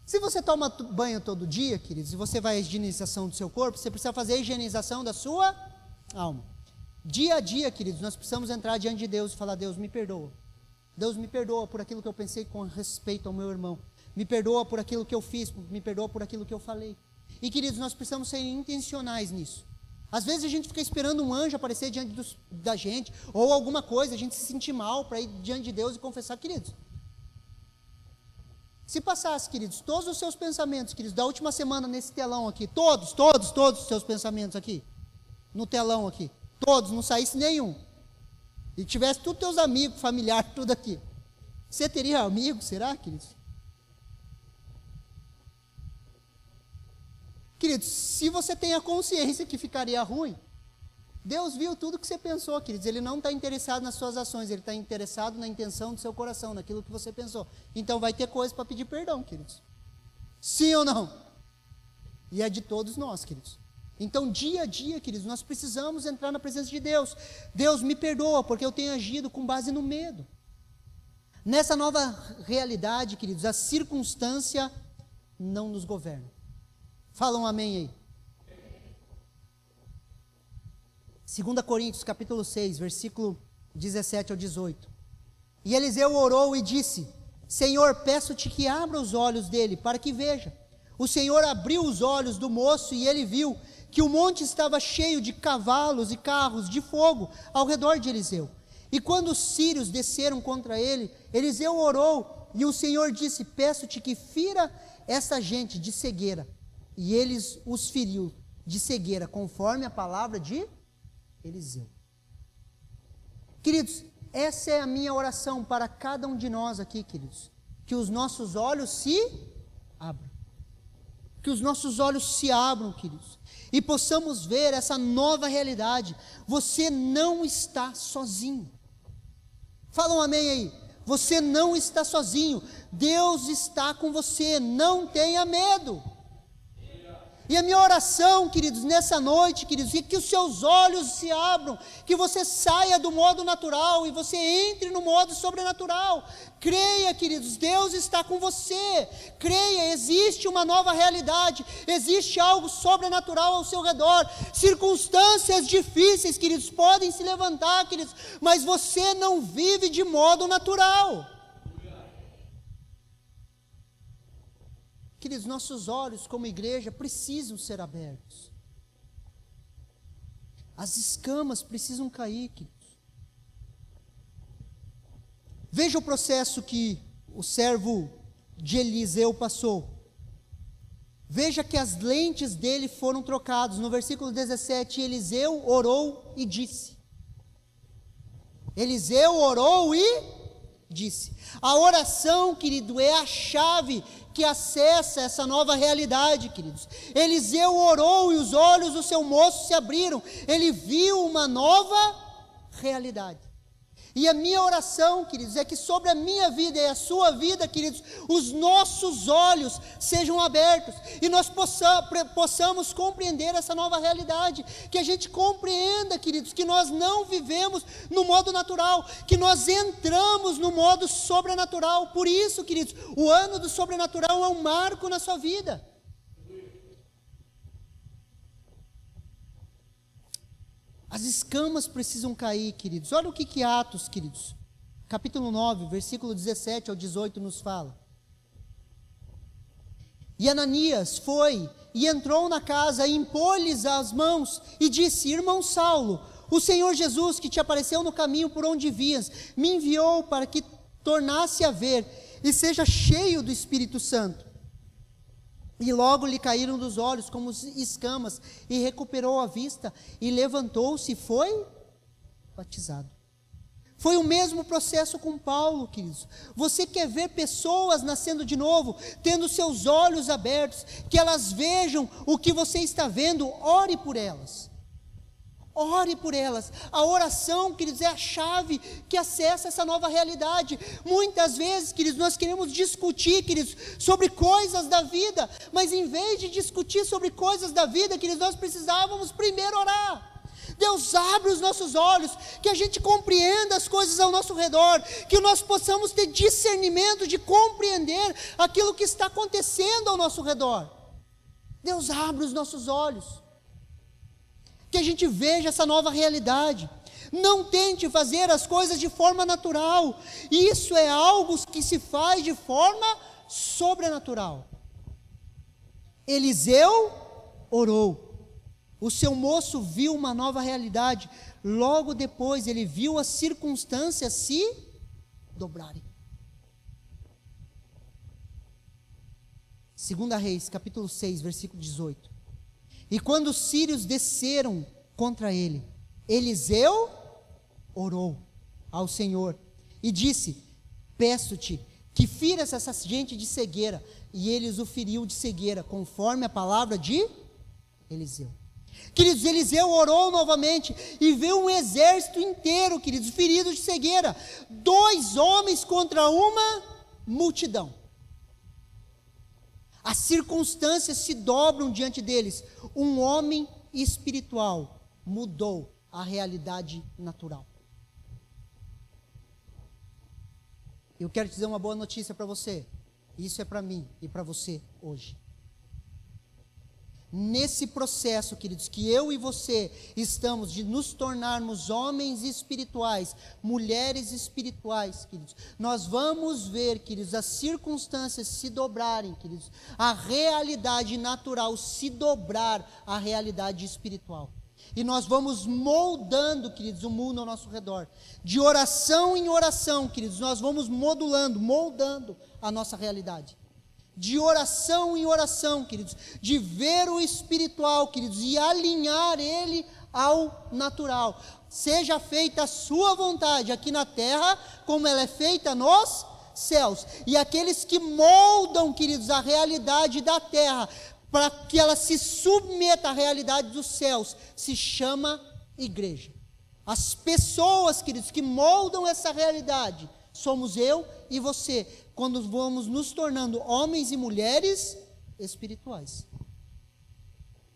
Se você toma banho todo dia, queridos, e você vai à higienização do seu corpo, você precisa fazer a higienização da sua alma. Dia a dia, queridos, nós precisamos entrar diante de Deus e falar: Deus, me perdoa. Deus, me perdoa por aquilo que eu pensei com respeito ao meu irmão. Me perdoa por aquilo que eu fiz, me perdoa por aquilo que eu falei. E, queridos, nós precisamos ser intencionais nisso. Às vezes a gente fica esperando um anjo aparecer diante da gente, ou alguma coisa, a gente se sentir mal para ir diante de Deus e confessar. Queridos, se passasse, queridos, todos os seus pensamentos, queridos, da última semana nesse telão aqui, todos os seus pensamentos aqui, no telão aqui, todos, não saísse nenhum, e tivesse todos teus amigos, familiares, tudo aqui, você teria amigo, será, queridos? Queridos, se você tem a consciência que ficaria ruim, Deus viu tudo que você pensou, queridos. Ele não está interessado nas suas ações, Ele está interessado na intenção do seu coração, naquilo que você pensou. Então vai ter coisa para pedir perdão, queridos. Sim ou não? E é de todos nós, queridos. Então, dia a dia, queridos, nós precisamos entrar na presença de Deus. Deus, me perdoa, porque eu tenho agido com base no medo. Nessa nova realidade, queridos, a circunstância não nos governa. Falam amém aí. 2 Coríntios, capítulo 6, versículo 17 ao 18. E Eliseu orou e disse: Senhor, peço-te que abra os olhos dele, para que veja. O Senhor abriu os olhos do moço e ele viu que o monte estava cheio de cavalos e carros de fogo ao redor de Eliseu. E quando os sírios desceram contra ele, Eliseu orou e o Senhor disse: peço-te que fira essa gente de cegueira. E eles os feriu de cegueira, conforme a palavra de Eliseu. Queridos, essa é a minha oração para cada um de nós aqui, queridos. Que os nossos olhos se abram. Que os nossos olhos se abram, queridos. E possamos ver essa nova realidade. Você não está sozinho. Falam amém aí. Você não está sozinho. Deus está com você. Não tenha medo. E a minha oração, queridos, nessa noite, queridos, é que os seus olhos se abram, que você saia do modo natural e você entre no modo sobrenatural. Creia, queridos, Deus está com você. Creia, existe uma nova realidade, existe algo sobrenatural ao seu redor. Circunstâncias difíceis, queridos, podem se levantar, queridos, mas você não vive de modo natural. Queridos, nossos olhos como igreja precisam ser abertos. As escamas precisam cair, queridos. Veja o processo que o servo de Eliseu passou. Veja que as lentes dele foram trocadas. No versículo 17, Eliseu orou e disse. Eliseu orou e disse. A oração, querido, é a chave que acessa essa nova realidade, queridos. Eliseu orou e os olhos do seu moço se abriram. Ele viu uma nova realidade. E a minha oração, queridos, é que sobre a minha vida e a sua vida, queridos, os nossos olhos sejam abertos e nós possamos compreender essa nova realidade, que a gente compreenda, queridos, que nós não vivemos no modo natural, que nós entramos no modo sobrenatural. Por isso, queridos, o ano do sobrenatural é um marco na sua vida. As escamas precisam cair, queridos. Olha o que Atos, queridos, capítulo 9, versículo 17 ao 18 nos fala. E Ananias foi e entrou na casa e impôs-lhes as mãos e disse: Irmão Saulo, o Senhor Jesus, que te apareceu no caminho por onde vias, me enviou para que tornasse a ver e seja cheio do Espírito Santo. E logo lhe caíram dos olhos como escamas, e recuperou a vista, e levantou-se e foi batizado. Foi o mesmo processo com Paulo, queridos. Você quer ver pessoas nascendo de novo, tendo seus olhos abertos, que elas vejam o que você está vendo, ore por elas. Ore por elas. A oração, queridos, é a chave que acessa essa nova realidade. Muitas vezes, queridos, nós queremos discutir, queridos, sobre coisas da vida, mas em vez de discutir sobre coisas da vida, queridos, nós precisávamos primeiro orar. Deus, abre os nossos olhos, que a gente compreenda as coisas ao nosso redor, que nós possamos ter discernimento de compreender aquilo que está acontecendo ao nosso redor. Deus, abre os nossos olhos, que a gente veja essa nova realidade. Não tente fazer as coisas de forma natural. Isso é algo que se faz de forma sobrenatural. Eliseu orou. O seu moço viu uma nova realidade. Logo depois ele viu as circunstâncias se dobrarem. 2 Reis, capítulo 6, versículo 18. E quando os sírios desceram contra ele, Eliseu orou ao Senhor e disse: peço-te que firas essa gente de cegueira. E eles o feriu de cegueira, conforme a palavra de Eliseu. Queridos, Eliseu orou novamente e viu um exército inteiro, queridos, feridos de cegueira. 2 homens contra uma multidão. As circunstâncias se dobram diante deles. Um homem espiritual mudou a realidade natural. Eu quero te dizer uma boa notícia para você. Isso é para mim e para você hoje. Nesse processo, queridos, que eu e você estamos de nos tornarmos homens espirituais, mulheres espirituais, queridos, nós vamos ver, queridos, as circunstâncias se dobrarem, queridos, a realidade natural se dobrar à realidade espiritual. E nós vamos moldando, queridos, o mundo ao nosso redor. De oração em oração, queridos, nós vamos moldando a nossa realidade. De oração em oração, queridos, de ver o espiritual, queridos, e alinhar ele ao natural. Seja feita a sua vontade aqui na terra, como ela é feita nos céus. E aqueles que moldam, queridos, a realidade da terra, para que ela se submeta à realidade dos céus, se chama igreja. As pessoas, queridos, que moldam essa realidade, somos eu e você, quando vamos nos tornando homens e mulheres espirituais.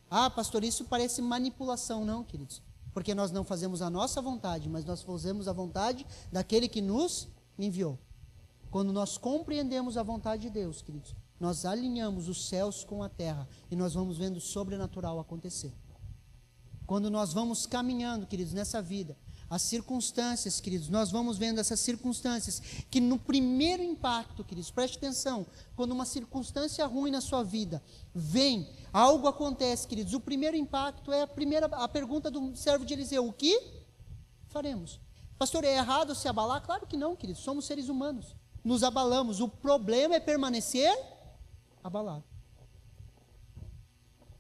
Ah, pastor, isso parece manipulação. Não, queridos, porque nós não fazemos a nossa vontade, mas nós fazemos a vontade daquele que nos enviou. Quando nós compreendemos a vontade de Deus, queridos, nós alinhamos os céus com a terra e nós vamos vendo o sobrenatural acontecer. Quando nós vamos caminhando, queridos, nessa vida, as circunstâncias, queridos, nós vamos vendo essas circunstâncias, que no primeiro impacto, queridos, preste atenção, quando uma circunstância ruim na sua vida vem, algo acontece, queridos, o primeiro impacto é a pergunta do servo de Eliseu: o que faremos? Pastor, é errado se abalar? Claro que não, queridos, somos seres humanos, nos abalamos, o problema é permanecer abalado.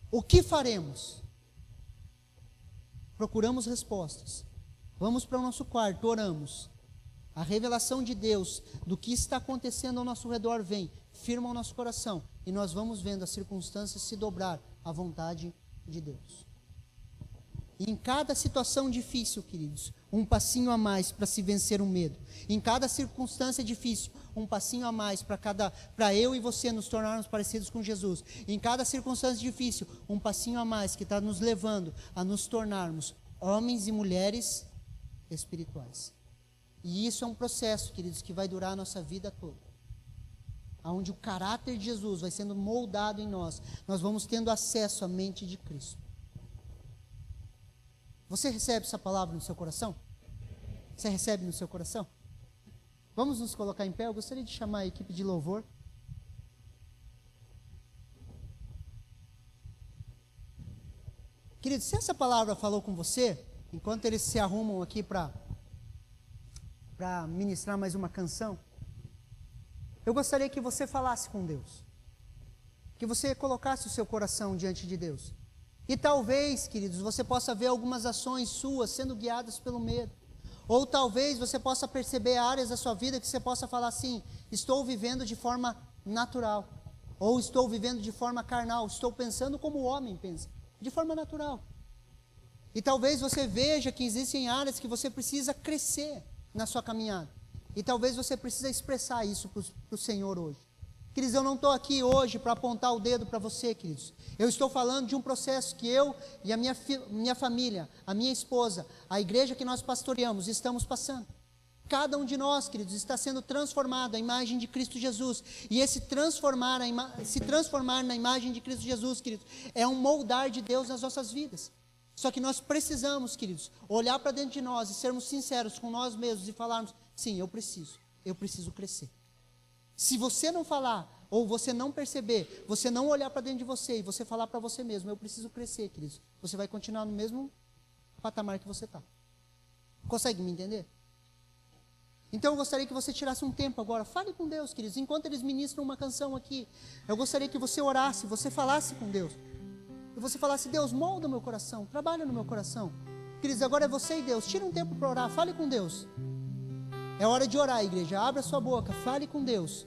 O que faremos? Procuramos respostas. Vamos para o nosso quarto, oramos. A revelação de Deus do que está acontecendo ao nosso redor vem, firma o nosso coração, e nós vamos vendo as circunstâncias se dobrar à vontade de Deus. E em cada situação difícil, queridos, um passinho a mais para se vencer o medo. Em cada circunstância difícil, um passinho a mais para eu e você nos tornarmos parecidos com Jesus. Em cada circunstância difícil, um passinho a mais que está nos levando a nos tornarmos homens e mulheres espirituais. E isso é um processo, queridos, que vai durar a nossa vida toda. Onde o caráter de Jesus vai sendo moldado em nós. Nós vamos tendo acesso à mente de Cristo. Você recebe essa palavra no seu coração? Você recebe no seu coração? Vamos nos colocar em pé. Eu gostaria de chamar a equipe de louvor. Querido, se essa palavra falou com você, enquanto eles se arrumam aqui para ministrar mais uma canção, eu gostaria que você falasse com Deus. Que você colocasse o seu coração diante de Deus. E talvez, queridos, você possa ver algumas ações suas sendo guiadas pelo medo. Ou talvez você possa perceber áreas da sua vida que você possa falar assim: estou vivendo de forma natural. Ou estou vivendo de forma carnal. Estou pensando como o homem pensa, de forma natural. E talvez você veja que existem áreas que você precisa crescer na sua caminhada. E talvez você precise expressar isso para o Senhor hoje. Queridos, eu não estou aqui hoje para apontar o dedo para você, queridos. Eu estou falando de um processo que eu e a minha família, a minha esposa, a igreja que nós pastoreamos, estamos passando. Cada um de nós, queridos, está sendo transformado à imagem de Cristo Jesus. E esse se transformar na imagem de Cristo Jesus, queridos, é um moldar de Deus nas nossas vidas. Só que nós precisamos, queridos, olhar para dentro de nós e sermos sinceros com nós mesmos e falarmos: sim, eu preciso crescer. Se você não falar, ou você não perceber, você não olhar para dentro de você e você falar para você mesmo: eu preciso crescer, queridos, você vai continuar no mesmo patamar que você está. Consegue me entender? Então eu gostaria que você tirasse um tempo agora, fale com Deus, queridos, enquanto eles ministram uma canção aqui. Eu gostaria que você orasse, você falasse com Deus. E você falasse: Deus, molda o meu coração, trabalha no meu coração. Queridos, agora é você e Deus, tira um tempo para orar, fale com Deus. É hora de orar, igreja, abra sua boca, fale com Deus.